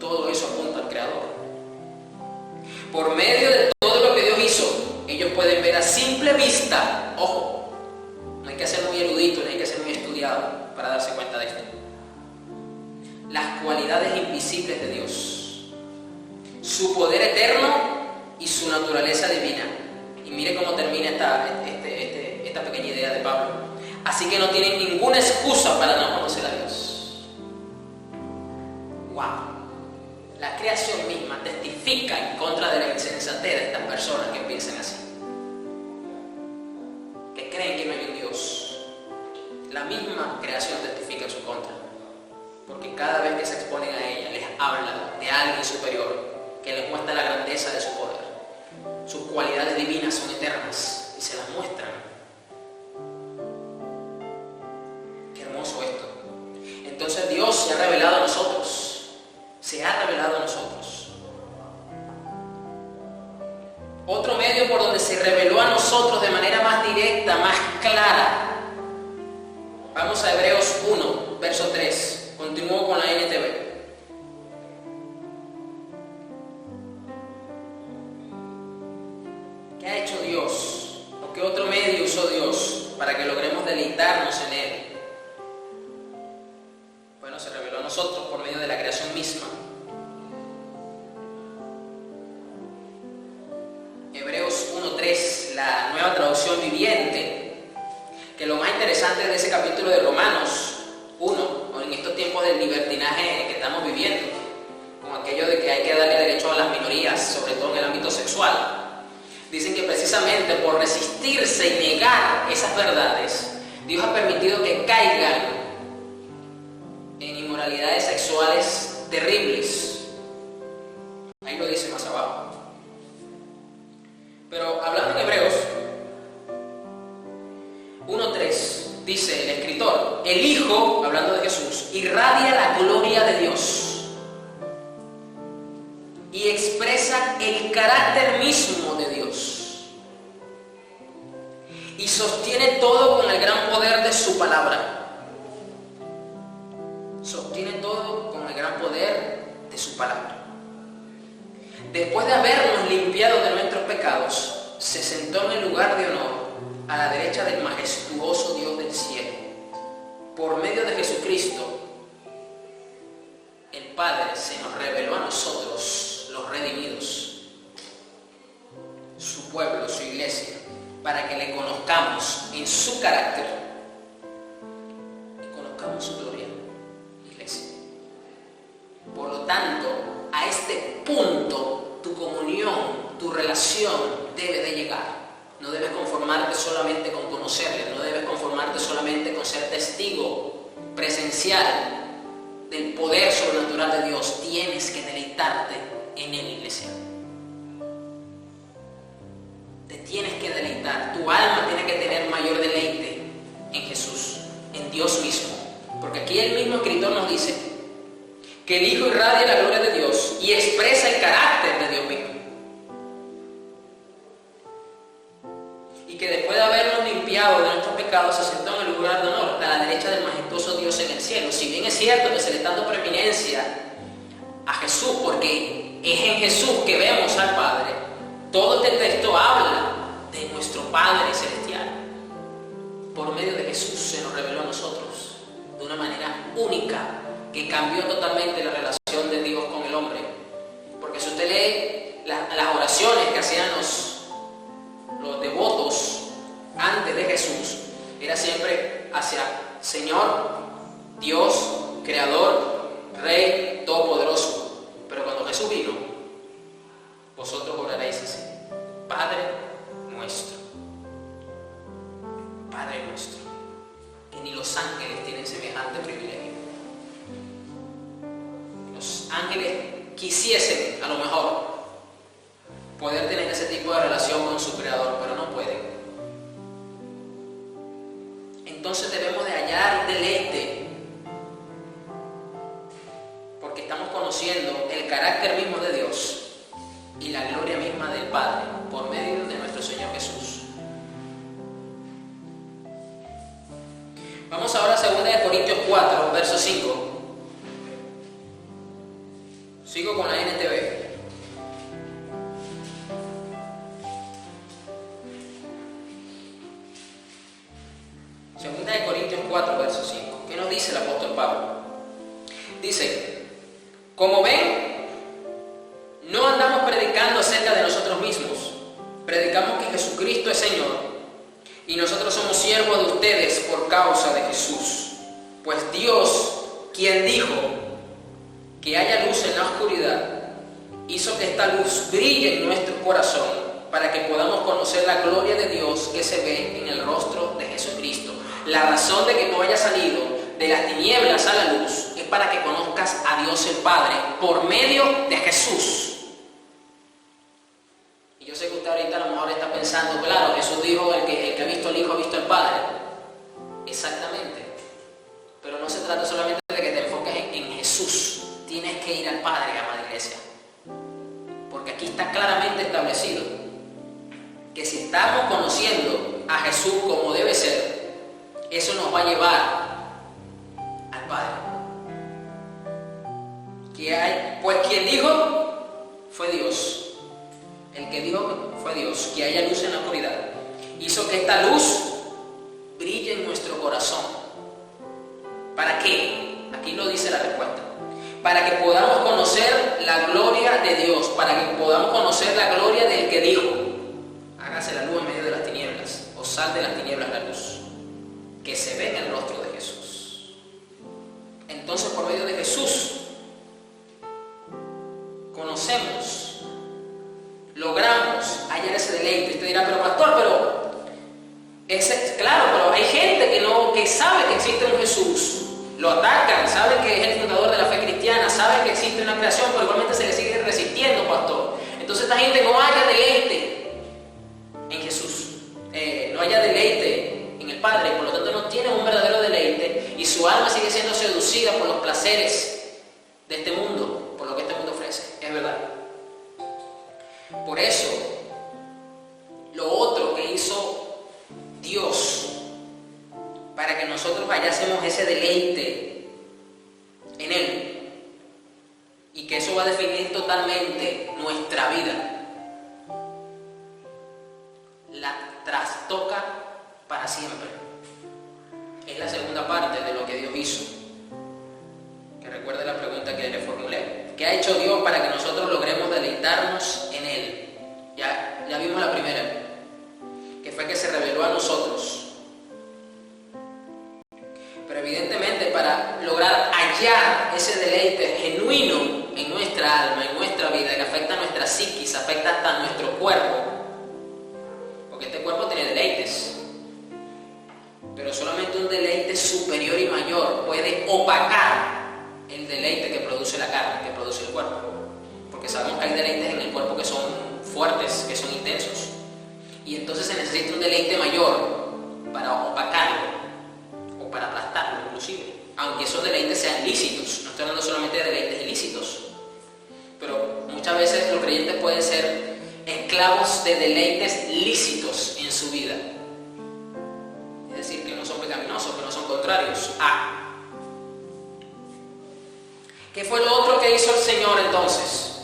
todo eso apunta al Creador. Por medio de todo lo que Dios hizo, ellos pueden ver a simple vista, ojo, no hay que ser muy erudito, no hay que ser muy estudiado para darse cuenta de esto, las cualidades invisibles de Dios, su poder eterno y su naturaleza divina. Y mire cómo termina esta pequeña idea de Pablo. Así que no tienen ninguna excusa para no conocer a Dios. ¡Wow! La creación misma testifica en contra de la insensatez de estas personas que piensan así, que creen que no hay un Dios. La misma creación testifica en su contra, porque cada vez que se exponen a ella les habla de alguien superior que les muestra la grandeza de su poder. Sus cualidades divinas son eternas y se las muestran. Qué hermoso esto. Entonces Dios se ha revelado a nosotros. Se ha revelado a nosotros. Otro medio por donde se reveló a nosotros de manera más directa, más clara. Vamos a Hebreos 1, verso 3. Continúo con la NTV. ¿Qué ha hecho Dios? ¿O qué otro medio usó Dios para que logremos deleitarnos en Él? Bueno, se reveló a nosotros por medio de la creación misma. Hebreos 1.3, la Nueva Traducción Viviente, que lo más interesante de ese capítulo de Romanos 1, en estos tiempos del libertinaje que estamos viviendo, con aquello de que hay que darle derecho a las minorías, sobre todo en el ámbito sexual, dicen que precisamente por resistirse y negar esas verdades, Dios ha permitido que caigan en inmoralidades sexuales terribles. Ahí lo dice más abajo. Pero hablando en Hebreos 1.3, dice el escritor: el Hijo, hablando de Jesús, irradia la gloria de Dios y expresa el carácter mismo de Dios y sostiene todo con el gran poder de su palabra. Sostiene todo con el gran poder de su palabra. Después de habernos limpiado de nuestros pecados, se sentó en el lugar de honor a la derecha del majestuoso Dios del cielo. Por medio de Jesucristo, el Padre se nos reveló a nosotros, los redimidos, su pueblo, su iglesia, para que le conozcamos en su carácter y conozcamos su gloria, iglesia. Por lo tanto, a este punto, tu comunión, tu relación debe de llegar. No debes conformarte solamente con conocerle, no debes conformarte solamente con ser testigo presencial del poder sobrenatural de Dios. Tienes que deleitarte en Él, iglesia. Te tienes que deleitar. Tu alma tiene que tener mayor deleite en Jesús, en Dios mismo. Porque aquí el mismo escritor nos dice que el Hijo irradia la gloria de Dios y expresa el carácter de Dios mismo. Y que después de habernos limpiado de nuestros pecados, se sentó en el lugar de honor a la derecha del majestuoso Dios en el cielo. Si bien es cierto que se le está dando preeminencia a Jesús, porque es en Jesús que vemos al Padre, todo este texto habla de nuestro Padre celestial. Por medio de Jesús se nos reveló a nosotros de una manera única, que cambió totalmente la relación de Dios con el hombre. Porque si usted lee las oraciones que hacían los devotos antes de Jesús, era siempre hacia Señor, Dios, Creador, Rey, Todopoderoso. Pero cuando Jesús vino, vosotros oraréis así: Padre nuestro, Padre nuestro. Que ni los ángeles tienen semejante privilegio. Los ángeles quisiesen, a lo mejor, poder tener ese tipo de relación con su Creador, pero no pueden. Entonces debemos de hallar deleite, porque estamos conociendo el carácter mismo de Dios y la gloria misma del Padre por medio de nuestro Señor Jesús. Vamos ahora a 2 Corintios 4, verso 5. Sigo con la NTV. Segunda de Corintios 4, verso 5. ¿Qué nos dice el apóstol Pablo? Dice: como ven, no andamos predicando acerca de nosotros mismos. Predicamos que Jesucristo es Señor y nosotros somos siervos de ustedes por causa de Jesús. Pues Dios, quien dijo que haya luz en la oscuridad, hizo que esta luz brille en nuestro corazón para que podamos conocer la gloria de Dios que se ve en el rostro de Jesucristo. La razón de que tú hayas salido de las tinieblas a la luz es para que conozcas a Dios el Padre por medio de Jesús. Y yo sé que usted ahorita a lo mejor está pensando, claro, Jesús dijo, el que ha visto al Hijo ha visto al Padre. Exactamente. Pero no se trata solamente de que te enfoques en Jesús. Tienes que ir al Padre, amada iglesia. Porque aquí está claramente establecido que si estamos conociendo a Jesús como debe ser, eso nos va a llevar al Padre. Pues quien dijo fue Dios. El que dijo fue Dios, que haya luz en la oscuridad. Hizo que esta luz brille en nuestro corazón. ¿Para qué? Aquí lo dice la respuesta. Para que podamos conocer la gloria de Dios, para que podamos conocer la gloria del que dijo: hágase la luz en medio de las tinieblas, o sal de las tinieblas la luz, que se ve en el rostro de Jesús. Entonces, por medio de Jesús, conocemos, logramos hallar ese deleite. Usted dirá, pero pastor, pero hay gente que sabe que existe un Jesús. Lo atacan, saben que es el fundador de la fe cristiana, saben que existe una creación, pero igualmente se le sigue resistiendo, pastor. Entonces esta gente no halla deleite en Jesús, no halla deleite en el Padre, por lo tanto no tiene un verdadero deleite y su alma sigue siendo seducida por los placeres de este mundo, por lo que este mundo ofrece. Es verdad. Por eso, lo otro que hizo Dios para que nosotros hallásemos ese deleite en Él, y que eso va a definir totalmente nuestra vida, la trastoca para siempre. Es la segunda parte de lo que Dios hizo. Que recuerde la pregunta que le formulé. ¿Qué ha hecho Dios para que nosotros logremos deleitarnos en Él? Ya vimos la primera, que fue que se reveló a nosotros. Pero evidentemente para lograr hallar ese deleite genuino en nuestra alma, en nuestra vida, que afecta a nuestra psiquis, afecta hasta nuestro cuerpo, porque este cuerpo tiene deleites, pero solamente un deleite superior y mayor puede opacar el deleite que produce la carne, que produce el cuerpo, porque sabemos que hay deleites en el cuerpo que son fuertes, que son intensos, y entonces se necesita un deleite mayor para opacarlo, para aplastarlo inclusive, aunque esos deleites sean lícitos. No estoy hablando solamente de deleites ilícitos, pero muchas veces los creyentes pueden ser esclavos de deleites lícitos en su vida, es decir, que no son pecaminosos, que no son contrarios a. ¿Qué fue lo otro que hizo el Señor entonces?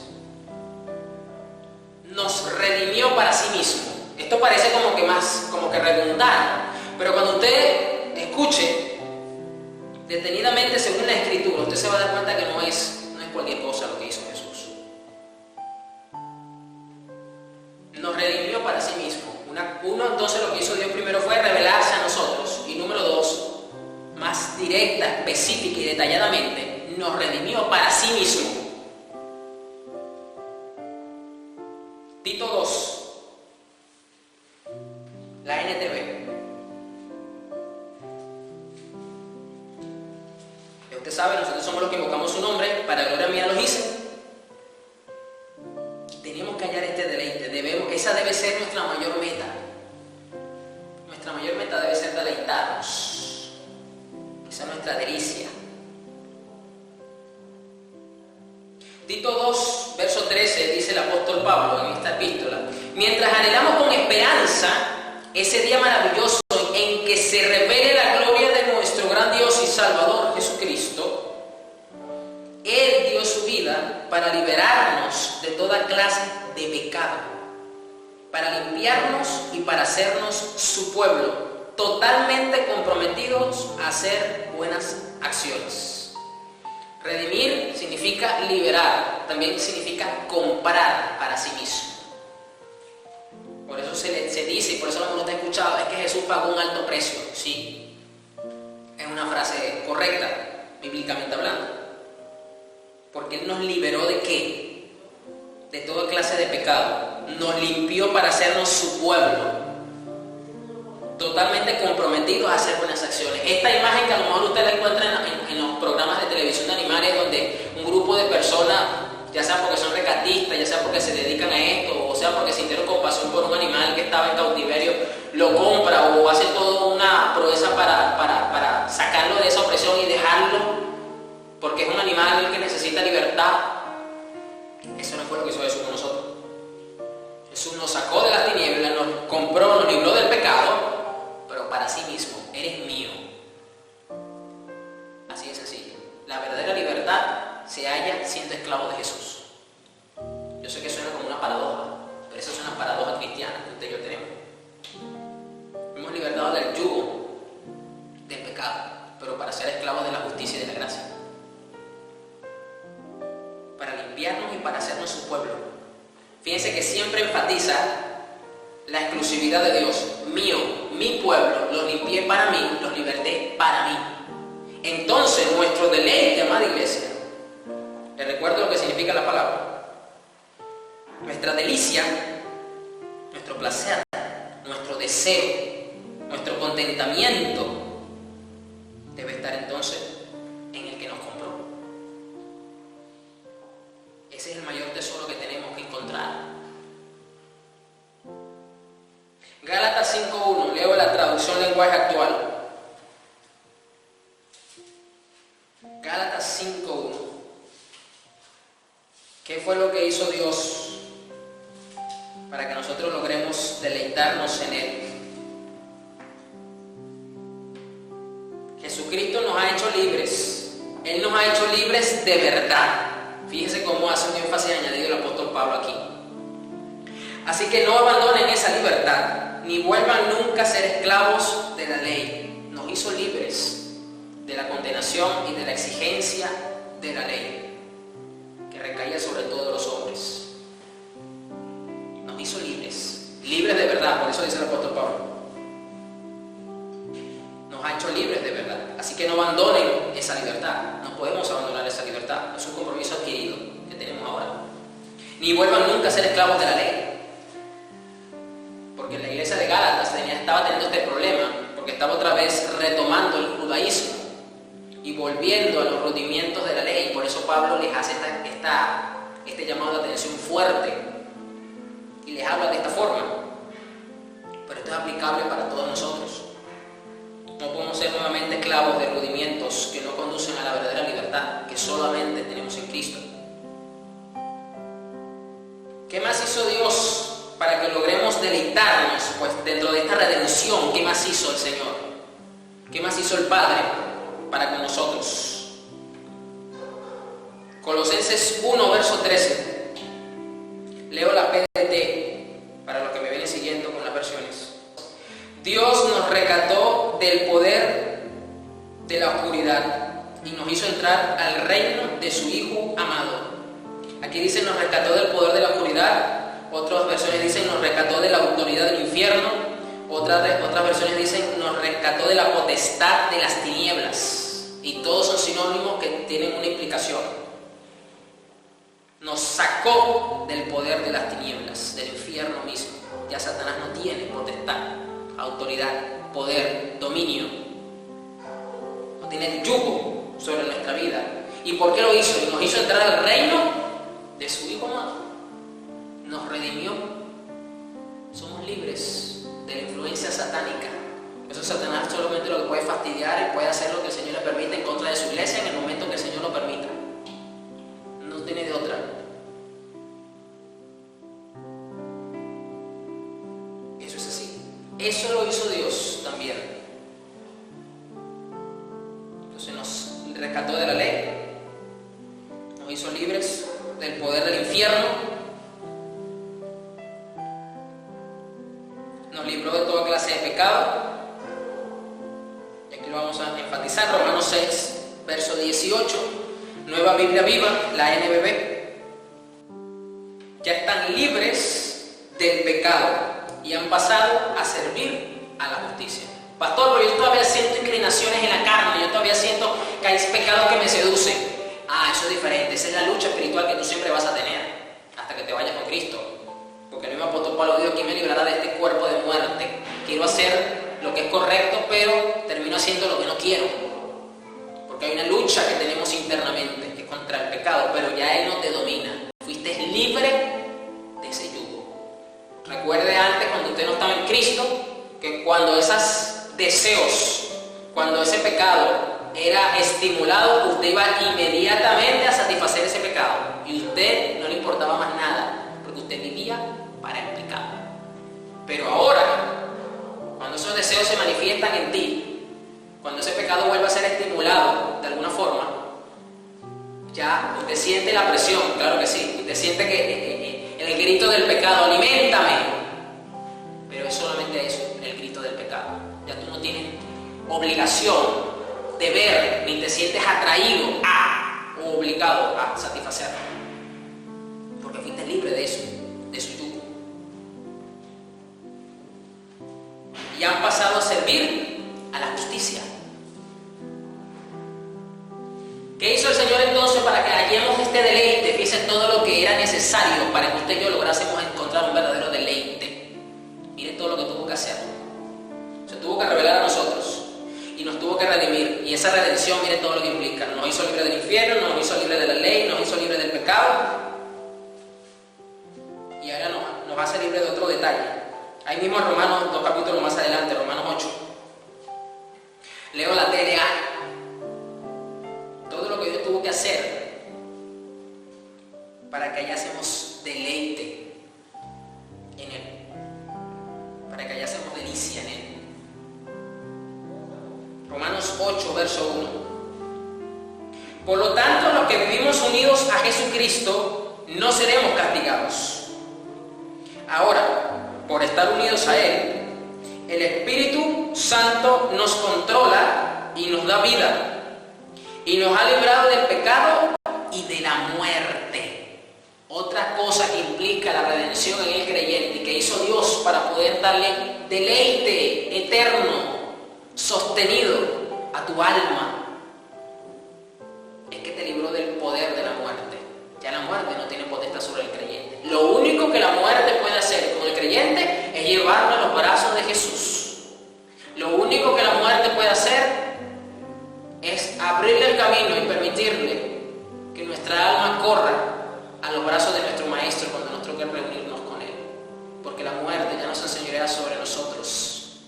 Nos redimió para sí mismo. Esto parece como que redundar, pero cuando usted escuche detenidamente según la Escritura, usted se va a dar cuenta que no es cualquier cosa lo que hizo Jesús. Nos redimió para sí mismo. Uno, entonces, lo que hizo Dios primero fue revelarse a nosotros, y número dos, más directa, específica y detalladamente, nos redimió para sí mismo. Tito 2, la NTV. Usted sabe, nosotros somos los que invocamos su nombre, para gloria mía los hice. Tenemos que hallar este deleite, esa debe ser nuestra mayor meta. Nuestra mayor meta debe ser deleitarnos. Esa es nuestra delicia. Tito 2, verso 13, dice el apóstol Pablo en esta epístola: mientras anhelamos con esperanza ese día maravilloso en que se revele la gloria de nuestro gran Dios y Salvador Jesucristo, Él dio su vida para liberarnos de toda clase de pecado, para limpiarnos y para hacernos su pueblo, totalmente comprometidos a hacer buenas acciones. Redimir significa liberar, también significa comprar para sí mismo. Por eso se dice, y por eso lo hemos escuchado, es que Jesús pagó un alto precio. Sí, es una frase correcta, bíblicamente hablando. Porque Él nos liberó ¿de qué? de toda clase de pecado, nos limpió para hacernos su pueblo, totalmente comprometidos a hacer buenas acciones. Esta imagen que a lo mejor usted la encuentra en los programas de televisión de animales, donde un grupo de personas, ya sea porque son rescatistas, ya sea porque se dedican a esto, o sea porque sintieron compasión por un animal que estaba en cautiverio, lo compra o hace toda una proeza para sacarlo de esa opresión y dejarlo, porque es un animal que necesita libertad. Eso no fue lo que hizo Jesús con nosotros. Jesús nos sacó de las tinieblas, nos compró, nos libró del pecado, pero para sí mismo. Eres mío. Así de sencillo. La verdadera libertad se halla siendo esclavo de Jesús. Yo sé que suena como una paradoja, pero esa es una paradoja cristiana que usted y yo tenemos. Hemos libertado del yugo del pecado, pero para ser esclavos de la justicia y de la gracia, para limpiarnos y para hacernos su pueblo. Fíjense que siempre enfatiza la exclusividad de Dios. Mío, mi pueblo, los limpié para mí, los liberté para mí. Entonces nuestro deleite, amada iglesia, les recuerdo lo que significa la palabra. Nuestra delicia, nuestro placer, nuestro deseo, nuestro contentamiento debe estar entonces en el que nos compró. Ese es el mayor tesoro que tenemos que encontrar. Gálatas 5.1, leo la traducción lenguaje actual. Gálatas 5.1. ¿Qué fue lo que hizo Dios para que nosotros logremos deleitarnos en Él? Jesucristo nos ha hecho libres. Él nos ha hecho libres de verdad. Fíjese cómo hace un énfasis añadido el apóstol Pablo aquí. Así que no abandonen esa libertad, ni vuelvan nunca a ser esclavos de la ley. Nos hizo libres de la condenación y de la exigencia de la ley, que recaía sobre todos los hombres. Nos hizo libres, libres de verdad, por eso dice el apóstol Pablo. Nos ha hecho libres de verdad, así que no abandonen esa libertad. No podemos abandonar esa libertad, es un compromiso adquirido que tenemos ahora. Ni vuelvan nunca a ser esclavos de la ley. Porque la iglesia de Gálatas estaba teniendo este problema, porque estaba otra vez retomando el judaísmo y volviendo a los rudimientos de la ley. Por eso Pablo les hace este llamado de atención fuerte y les habla de esta forma. Pero esto es aplicable para todos nosotros. No podemos ser nuevamente esclavos de rudimientos que no conducen a la verdadera libertad que solamente tenemos en Cristo. ¿Qué más hizo Dios para que logremos deleitarnos pues dentro de esta redención? ¿Qué más hizo el Señor? ¿Qué más hizo el Padre para con nosotros? Colosenses 1, verso 13. Leo la PDT para los que me vienen siguiendo con las versiones. Dios nos rescató del poder de la oscuridad y nos hizo entrar al reino de su Hijo amado. Aquí dice nos rescató del poder de la oscuridad. Otras versiones dicen nos rescató de la autoridad del infierno. Otras versiones dicen nos rescató de la potestad de las tinieblas. Y todos son sinónimos que tienen una implicación. Nos sacó del poder de las tinieblas, del infierno mismo. Ya Satanás no tiene potestad, autoridad, poder, dominio. No tiene el yugo sobre nuestra vida. ¿Y por qué lo hizo? Y nos hizo entrar al reino de su Hijo amado. Nos redimió. Somos libres de la influencia satánica. Eso Satanás solamente lo que puede fastidiar y puede hacer lo que el Señor le permite en contra de su iglesia en el momento que el Señor lo permita. No tiene de otra. Eso es así. Eso lo hizo Dios también. Entonces nos rescató de la ley, nos hizo libres del poder del infierno, nos libró de toda clase de pecado. Y aquí lo vamos a enfatizar, Romanos 6, verso 18, Nueva Biblia Viva, la NBB. Ya están libres del pecado y han pasado a servir a la justicia. Pastor, pero yo todavía siento inclinaciones en la carne, yo todavía siento que hay pecados que me seducen. Eso es diferente, esa es la lucha espiritual que tú siempre vas a tener. hasta que te vayas con Cristo. Porque el mismo apóstol Pablo dijo: ¿quién me librará de este cuerpo de muerte? Quiero hacer lo que es correcto, pero termino haciendo lo que no quiero. Porque hay una lucha que tenemos internamente, que es contra el pecado, pero ya él no te domina. Fuiste libre de ese yugo. Recuerde antes, cuando usted no estaba en Cristo, que cuando esos deseos, cuando ese pecado era estimulado, usted iba inmediatamente a satisfacer ese pecado. Y a usted no le importaba más nada, porque usted vivía para el pecado. Pero ahora, cuando esos deseos se manifiestan en ti, cuando ese pecado vuelve a ser estimulado de alguna forma, ya usted siente la presión, claro que sí. Usted siente que el grito del pecado: aliméntame. Pero es solamente eso, el grito del pecado. Ya tú no tienes obligación, deber, ni te sientes atraído o obligado a satisfacerlo. Porque fuiste libre de eso, de su yugo. Y han pasado a servir a la justicia. ¿Qué hizo el Señor entonces para que hallemos este deleite? Fíjense todo lo que era necesario para que usted y yo lográsemos encontrar un verdadero deleite. Miren todo lo que tuvo que hacer. Se tuvo que revelar a nosotros y nos tuvo que redimir. Y esa redención, miren todo lo que implica. Nos hizo libre del infierno, nos hizo libre de la ley, nos hizo libre del pecado. Y ahora nos hace libre de otro detalle. Ahí mismo en Romanos, 2 capítulos más adelante, Romanos 8. Leo la TLA. Todo lo que Dios tuvo que hacer para que hallásemos deleite en Él, para que hallásemos delicia en Él. Romanos 8, verso 1. Por lo tanto, los que vivimos unidos a Jesucristo no seremos castigados. Ahora, por estar unidos a Él, el Espíritu Santo nos controla y nos da vida. Y nos ha librado del pecado y de la muerte. Otra cosa que implica la redención en el creyente y que hizo Dios para poder darle deleite eterno, sostenido a tu alma, es que te libró del poder de la muerte. Ya la muerte no tiene potestad sobre el creyente. Lo único que la muerte puede hacer con el creyente es llevarlo a los brazos de Jesús. Lo único que la muerte puede hacer es abrirle el camino y permitirle que nuestra alma corra a los brazos de nuestro Maestro cuando nos toque reunirnos con Él. Porque la muerte ya no se enseñorea sobre nosotros.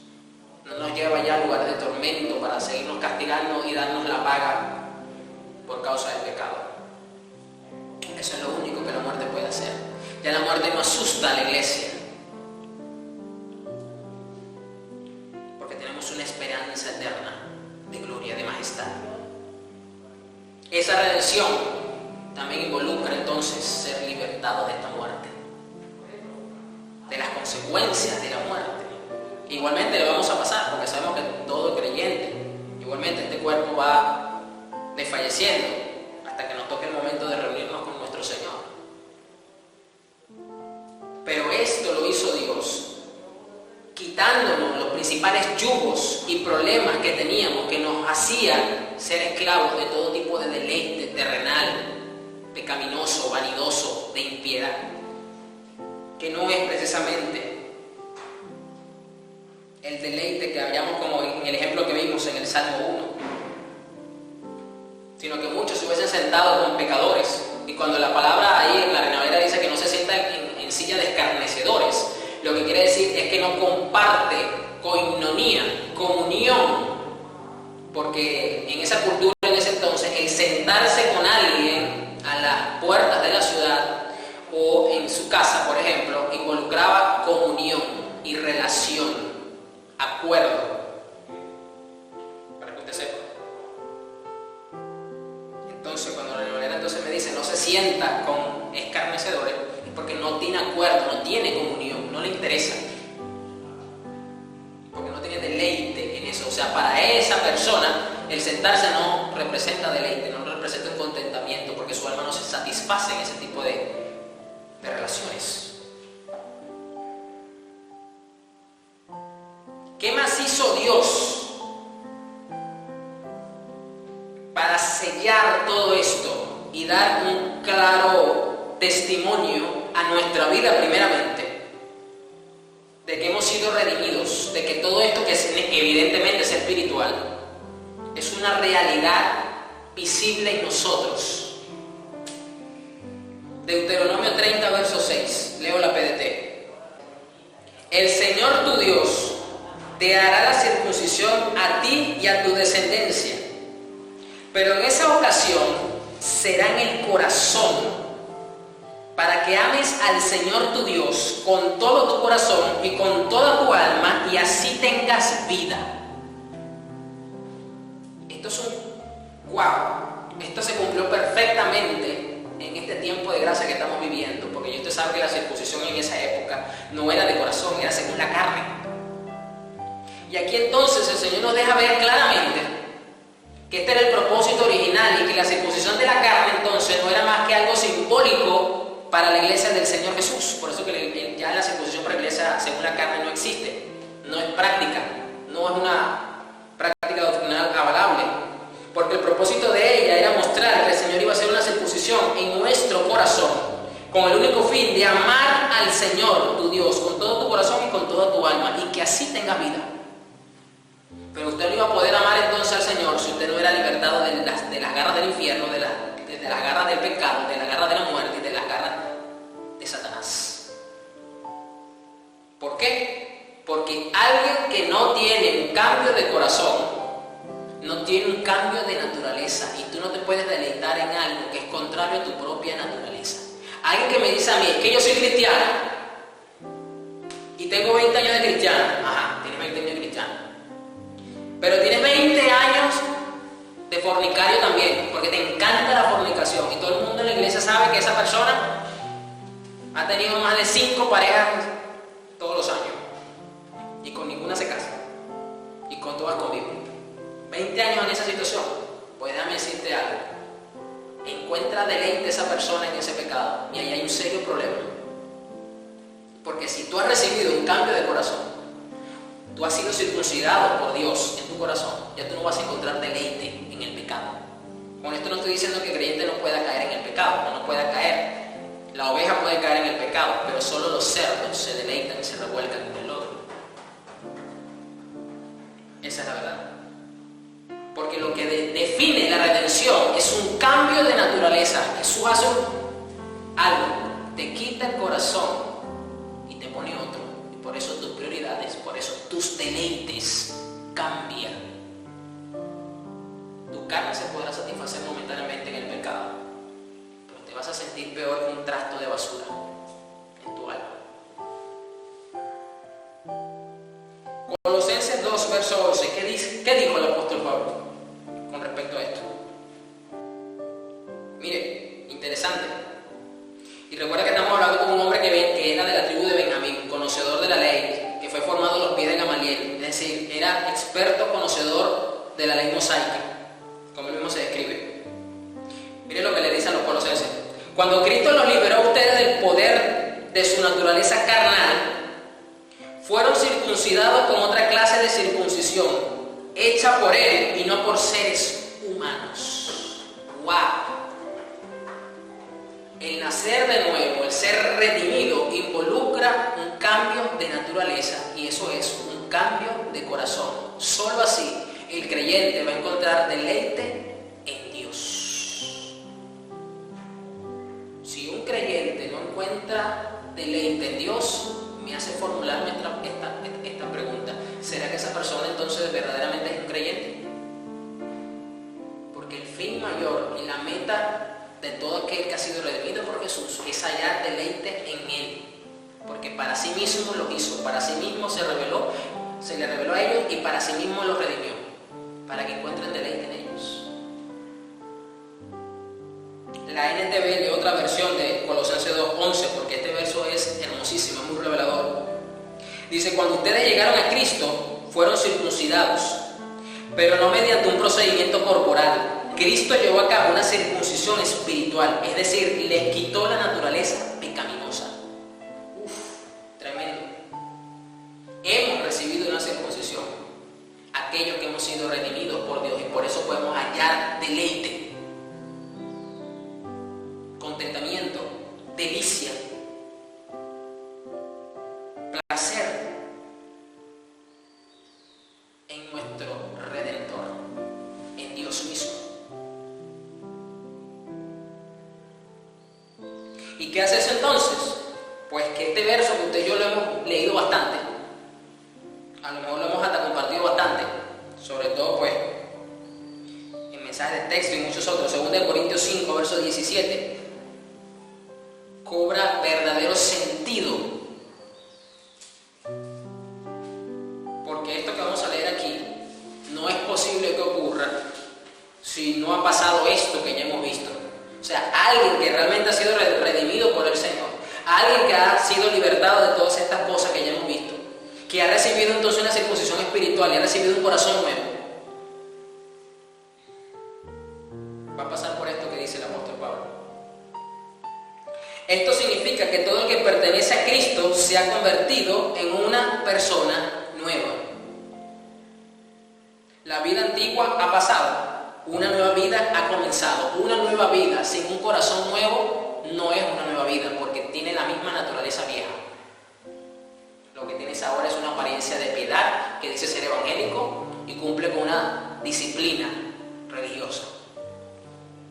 No nos lleva ya a lugares de tormento para seguirnos castigando y darnos la paga por causa del pecado. Eso es lo único que la muerte puede hacer. Ya la muerte no asusta a la iglesia. Porque tenemos una esperanza eterna de gloria, de majestad. Esa redención también involucra entonces ser libertados de esta muerte, de las consecuencias de la muerte. Igualmente le vamos a pasar, porque sabemos que todo creyente, igualmente este cuerpo va desfalleciendo hasta que nos toque el momento de reunirnos con nuestro Señor. Pero esto lo hizo Dios, quitándonos los principales yugos y problemas que teníamos, que nos hacían ser esclavos de todo tipo de deleite terrenal, pecaminoso, vanidoso, de impiedad, que no es precisamente el deleite que hallamos como en el ejemplo que vimos en el Salmo 1, sino que muchos se hubiesen sentado con pecadores, y cuando la palabra ahí en la Reina Valera dice que no se sienta en silla de escarnecedores, lo que quiere decir es que no comparte koinonía, comunión, porque en esa cultura, en ese entonces, el sentarse con alguien a las puertas de la ciudad o en su casa, por ejemplo, involucraba comunión y relación, acuerdo, para que usted sepa. Entonces, cuando la novela entonces me dice no se sienta con escarnecedores, es porque no tiene acuerdo, no tiene comunión, no le interesa, porque no tiene deleite en eso. O sea, para esa persona el sentarse no representa deleite, no representa un contentamiento, porque su alma no se satisface en ese tipo de relaciones. ¿Qué más hizo Dios para sellar todo esto y dar un claro testimonio a nuestra vida primeramente, de que hemos sido redimidos, de que todo esto que evidentemente es espiritual, es una realidad visible en nosotros. Deuteronomio 30, verso 6, leo la PDT. El Señor tu Dios te hará la circuncisión a ti y a tu descendencia, pero en esa ocasión será en el corazón, para que ames al Señor tu Dios con todo tu corazón y con toda tu alma, y así tengas vida. Esto es un wow. Esto se cumplió perfectamente en este tiempo de gracia que estamos viviendo, porque usted sabe que la circuncisión en esa época no era de corazón, era según la carne. Y aquí entonces el Señor nos deja ver claramente que este era el propósito original, y que la circuncisión de la carne entonces no era más que algo simbólico para la iglesia del Señor Jesús. Por eso que ya la circuncisión para la iglesia según la carne no existe, no es práctica, no es una práctica doctrinal avalable, porque el propósito de ella era mostrar que el Señor iba a hacer una circuncisión en nuestro corazón, con el único fin de amar al Señor tu Dios con todo tu corazón y con toda tu alma, y que así tengas vida. Pero usted no iba a poder amar entonces al Señor si usted no era libertado de las garras del infierno, de las garras del pecado, de las garras de la muerte y de las garras de Satanás. ¿Por qué? Porque alguien que no tiene un cambio de corazón, no tiene un cambio de naturaleza, y tú no te puedes deleitar en algo que es contrario a tu propia naturaleza. Alguien que me dice a mí, es que yo soy cristiano y tengo 20 años de cristiano. Ajá, tienes 20 años de cristiano. Pero tienes 20 años de fornicario también, porque te encanta la fornicación, y todo el mundo en la iglesia sabe que esa persona ha tenido más de 5 parejas todos los años, y con ninguna se casa, y con todas conviven. 20 años en esa situación. Pues déjame decirte algo: encuentra deleite esa persona en ese pecado, y ahí hay un serio problema. Porque si tú has recibido un cambio de corazón, tú has sido circuncidado por Dios en tu corazón, ya tú no vas a encontrar deleite en el pecado. Con esto no estoy diciendo que el creyente no pueda caer en el pecado, no pueda caer. La oveja puede caer en el pecado, pero solo los cerdos se deleitan y se revuelcan en el lodo. Esa es la verdad. Porque lo que define la redención es un cambio de naturaleza. Jesús hace algo, te quita el corazón y te pone otro. Y por eso tus prioridades, por eso tus deleites cambian. Tu carne se podrá satisfacer momentáneamente en el pecado, pero te vas a sentir peor que un trasto de basura en tu alma. Colosenses 2, verso 11. ¿Qué dijo el apóstol Pablo con respecto a esto? Mire, interesante. Y recuerda que estamos hablando con un hombre que era de la tribu de Benjamín, conocedor de la ley, que fue formado a los pies de Gamaliel, es decir, era experto conocedor de la ley mosaica, como él mismo se describe. Mire lo que le dicen los colosenses: cuando Cristo los liberó a ustedes del poder de su naturaleza carnal, fueron circuncidados con otra clase de circuncisión, hecha por Él y no por seres humanos. ¡Wow! El nacer de nuevo, el ser redimido, involucra un cambio de naturaleza, y eso es un cambio de corazón. Solo así el creyente va a encontrar deleite en Dios. Si un creyente no encuentra deleite en Dios, me hace formularme esta pregunta: ¿será que esa persona entonces verdaderamente es un creyente? Porque el fin mayor y la meta de todo aquel que ha sido redimido por Jesús es hallar deleite en Él, porque para sí mismo lo hizo, para sí mismo se le reveló a ellos, y para sí mismo los redimió, para que encuentren deleite en ellos. La NTV lee otra versión de Colosenses 2:11, porque este verso es hermosísimo, es muy revelador. Dice: cuando ustedes llegaron a Cristo, fueron circuncidados, pero no mediante un procedimiento corporal. Cristo llevó a cabo una circuncisión espiritual, es decir, les quitó la naturaleza pecaminosa. Tremendo. Hemos recibido una circuncisión, aquellos que hemos sido redimidos por Dios, y por eso podemos hallar deleite, contentamiento, delicia Dios mismo. ¿Y qué hace eso entonces? Pues que este verso que usted y yo lo hemos leído bastante, a lo mejor lo hemos hasta compartido bastante, sobre todo pues en mensajes de texto y muchos otros, 2 Corintios 5, verso 17, cobra verdadero sentido. Porque esto que vamos a leer aquí no es posible que ocurra si no ha pasado esto que ya hemos visto. O sea, alguien que realmente ha sido redimido por el Señor, alguien que ha sido libertado de todas estas cosas que ya hemos visto, que ha recibido entonces una circuncisión espiritual y ha recibido un corazón nuevo, va a pasar por esto que dice el apóstol Pablo. Esto significa que todo el que pertenece a Cristo se ha convertido en una persona nueva. La vida antigua ha pasado, una nueva vida ha comenzado. Una nueva vida sin un corazón nuevo no es una nueva vida, porque tiene la misma naturaleza vieja. Lo que tienes ahora es una apariencia de piedad que dice ser evangélico y cumple con una disciplina religiosa.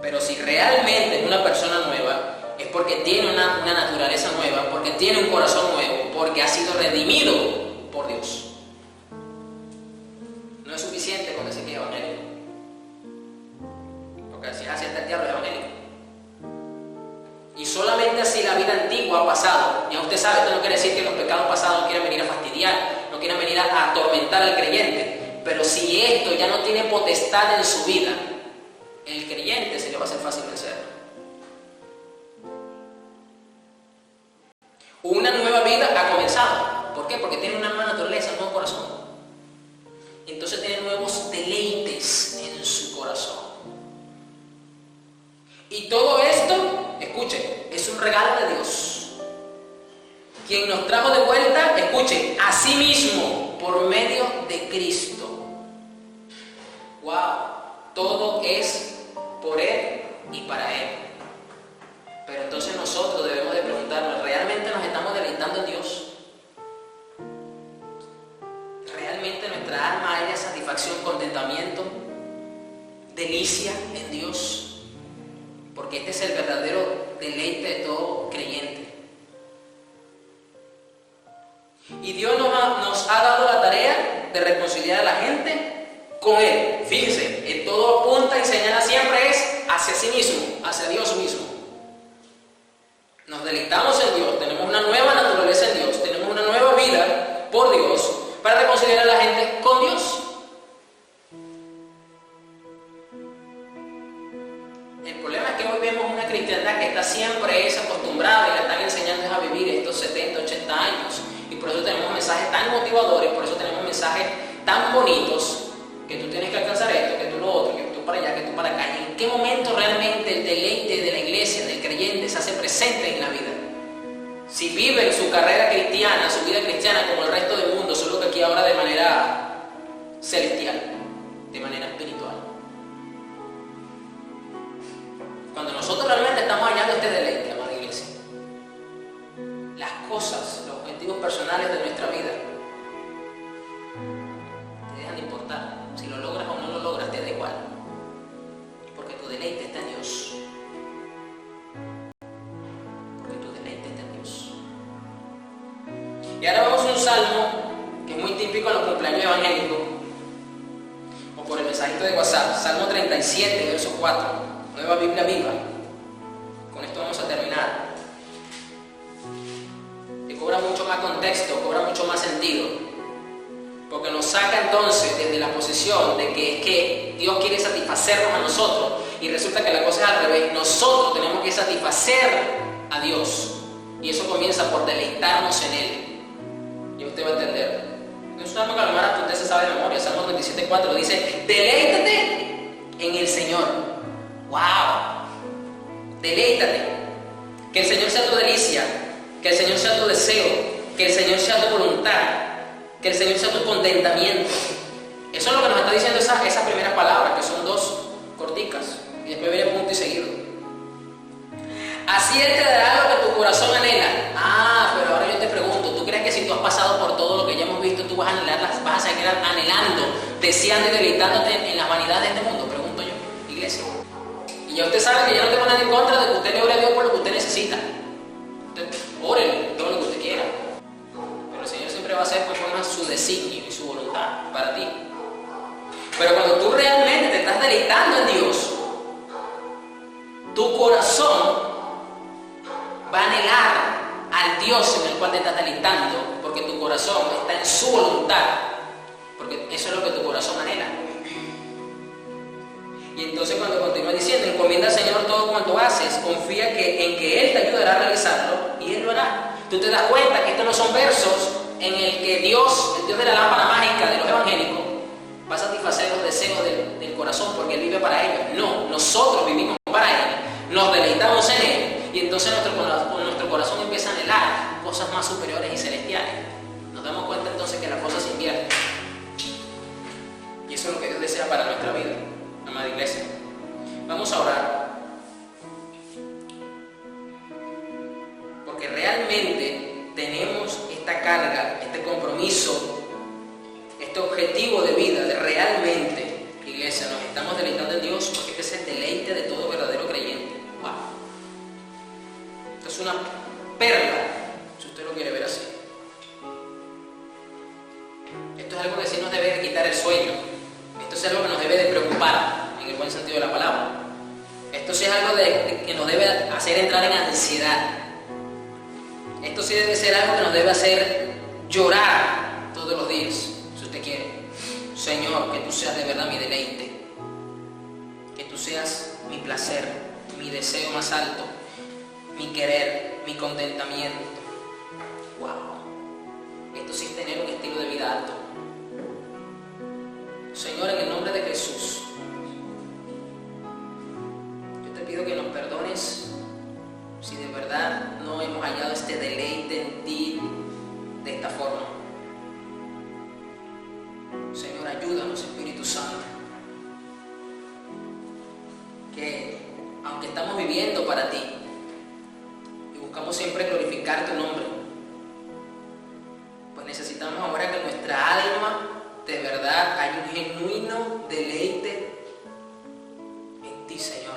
Pero si realmente es una persona nueva, es porque tiene una naturaleza nueva, porque tiene un corazón nuevo, porque ha sido redimido por Dios. No es suficiente con decir que es evangélico, porque si es así hasta el diablo es evangélico. Y solamente así la vida antigua ha pasado. Ya usted sabe, esto no quiere decir que los pecados pasados no quieran venir a fastidiar, no quieran venir a atormentar al creyente. Pero si esto ya no tiene potestad en su vida, el creyente se le va a hacer fácil vencer. Una nueva vida ha comenzado. ¿Por qué? Porque tiene una nueva naturaleza, un nuevo corazón. Entonces tiene nuevos deleites en su corazón. Y todo esto, escuchen, es un regalo de Dios, quien nos trajo de vuelta, escuchen, a sí mismo por medio de Cristo. ¡Wow! Todo es por Él y para Él. Pero entonces nosotros debemos de preguntarnos, ¿realmente nos estamos deleitando en Dios? ¿Realmente nuestra alma haya satisfacción, contentamiento, delicia en Dios? Porque este es el verdadero deleite de todo creyente. Y Dios nos ha dado la tarea de reconciliar a la gente con Él. Fíjense, todo apunta y señala siempre es hacia sí mismo, hacia Dios mismo. Nos deleitamos en Dios, tenemos una nueva naturaleza en Dios, tenemos una nueva vida por Dios para reconciliar a la gente con Dios. El problema es que hoy vemos una cristiandad que está siempre acostumbrada y la están enseñando a vivir estos 70, 80 años. Y por eso tenemos mensajes tan motivadores, por eso tenemos mensajes tan bonitos, que tú tienes que alcanzar esto, que tú lo otro, que tú para allá, que tú para acá. ¿Y en qué momento realmente el deleite de la iglesia, del creyente, se hace presente en la vida? Si vive su carrera cristiana, su vida cristiana como el resto del mundo, solo que aquí ahora de manera celestial, de manera espiritual. Cuando nosotros realmente estamos hallando este deleite, amada iglesia, las cosas, los objetivos personales de nuestra vida te dejan de importar. Si lo logras o no lo logras, te da igual. Porque tu deleite está en Dios. Porque tu deleite está en Dios. Y ahora vamos a un salmo que es muy típico en los cumpleaños evangélicos, o por el mensajito de WhatsApp, Salmo 37, verso 4. Nueva Biblia Viva. Con esto vamos a terminar. Que cobra mucho más contexto, cobra mucho más sentido. Porque nos saca entonces desde la posición de que es que Dios quiere satisfacernos a nosotros. Y resulta que la cosa es al revés. Nosotros tenemos que satisfacer a Dios. Y eso comienza por deleitarnos en Él. Y usted va a entender. Es un salmo que a lo mejor usted se sabe de memoria. Salmo 27:4 dice: deleítate en el Señor. ¡Wow! Deleítate. Que el Señor sea tu delicia, que el Señor sea tu deseo, que el Señor sea tu voluntad, que el Señor sea tu contentamiento. Eso es lo que nos está diciendo esas primeras palabras, que son dos corticas, y después viene punto y seguido. Así Él te dará lo que tu corazón anhela. Pero ahora yo te pregunto, ¿tú crees que si tú has pasado por todo lo que ya hemos visto, tú vas a anhelarlas, vas a seguir anhelando, deseando y deleitándote en las vanidades de este mundo? Pregunto yo. Y ya usted sabe que yo no tengo nada en contra de que usted le ore a Dios por lo que usted necesita. Usted órele todo lo que usted quiera. Pero el Señor siempre va a hacer conforme a su designio y su voluntad para ti. Pero cuando tú realmente te estás deleitando en Dios, tu corazón va a anhelar al Dios en el cual te estás deleitando, porque tu corazón está en su voluntad, porque eso es lo que tu corazón anhela. Y entonces cuando continúa diciendo, encomienda al Señor todo cuanto haces, confía en que Él te ayudará a realizarlo y Él lo hará. Tú te das cuenta que estos no son versos en el que Dios, el Dios de la lámpara mágica de los evangélicos, va a satisfacer los deseos del corazón porque Él vive para ellos. No, nosotros vivimos para Él, nos deleitamos en Él y entonces nuestro corazón empieza a anhelar cosas más superiores y celestiales. Nos damos cuenta entonces que las cosas se invierten. Y eso es lo que Dios desea para nuestra vida, amada iglesia. Vamos a orar. Porque realmente tenemos esta carga, este compromiso, este objetivo de vida, de realmente, iglesia, nos estamos deleitando en Dios, porque este es el deleite de todo verdadero creyente. ¡Wow! Esto es una perla, si usted lo quiere ver así. Esto es algo que sí nos debe de quitar el sueño. Esto es algo que nos debe de preocupar, en el buen sentido de la palabra. Esto sí es algo que nos debe hacer entrar en ansiedad. Esto sí debe ser algo que nos debe hacer llorar todos los días, si usted quiere. Señor, que tú seas de verdad mi deleite, que tú seas mi placer, mi deseo más alto, mi querer, mi contentamiento. Wow, esto sí es tener un estilo de vida alto. Señor, en el nombre de Jesús, yo te pido que nos perdones si de verdad no hemos hallado este deleite en ti de esta forma. Señor, ayúdanos, Espíritu Santo, que aunque estamos viviendo para ti y buscamos siempre glorificar tu nombre, pues necesitamos ahora que nuestra alma de verdad hay un genuino deleite en ti, Señor,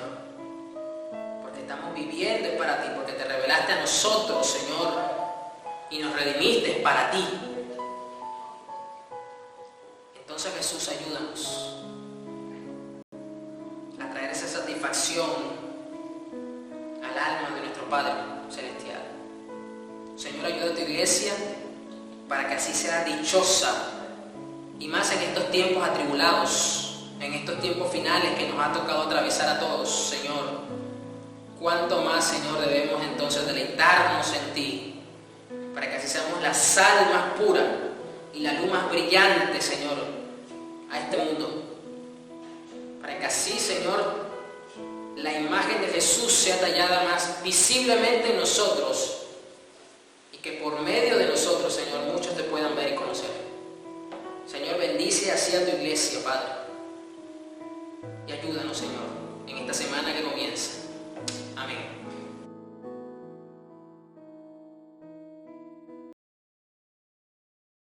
porque estamos viviendo para ti, porque te revelaste a nosotros, Señor, y nos redimiste para ti. Entonces, Jesús, ayúdanos a traer esa satisfacción al alma de nuestro Padre Celestial. Señor, ayuda a tu iglesia para que así sea dichosa, y más en estos tiempos atribulados, en estos tiempos finales que nos ha tocado atravesar a todos, Señor. Cuánto más, Señor, debemos entonces deleitarnos en ti, para que así seamos la sal más pura y la luz más brillante, Señor, a este mundo. Para que así, Señor, la imagen de Jesús sea tallada más visiblemente en nosotros, y que por medio de nosotros, Señor, muchos te puedan ver y conocer. Señor, bendice así a tu iglesia, Padre, y ayúdanos, Señor, en esta semana que comienza. Amén.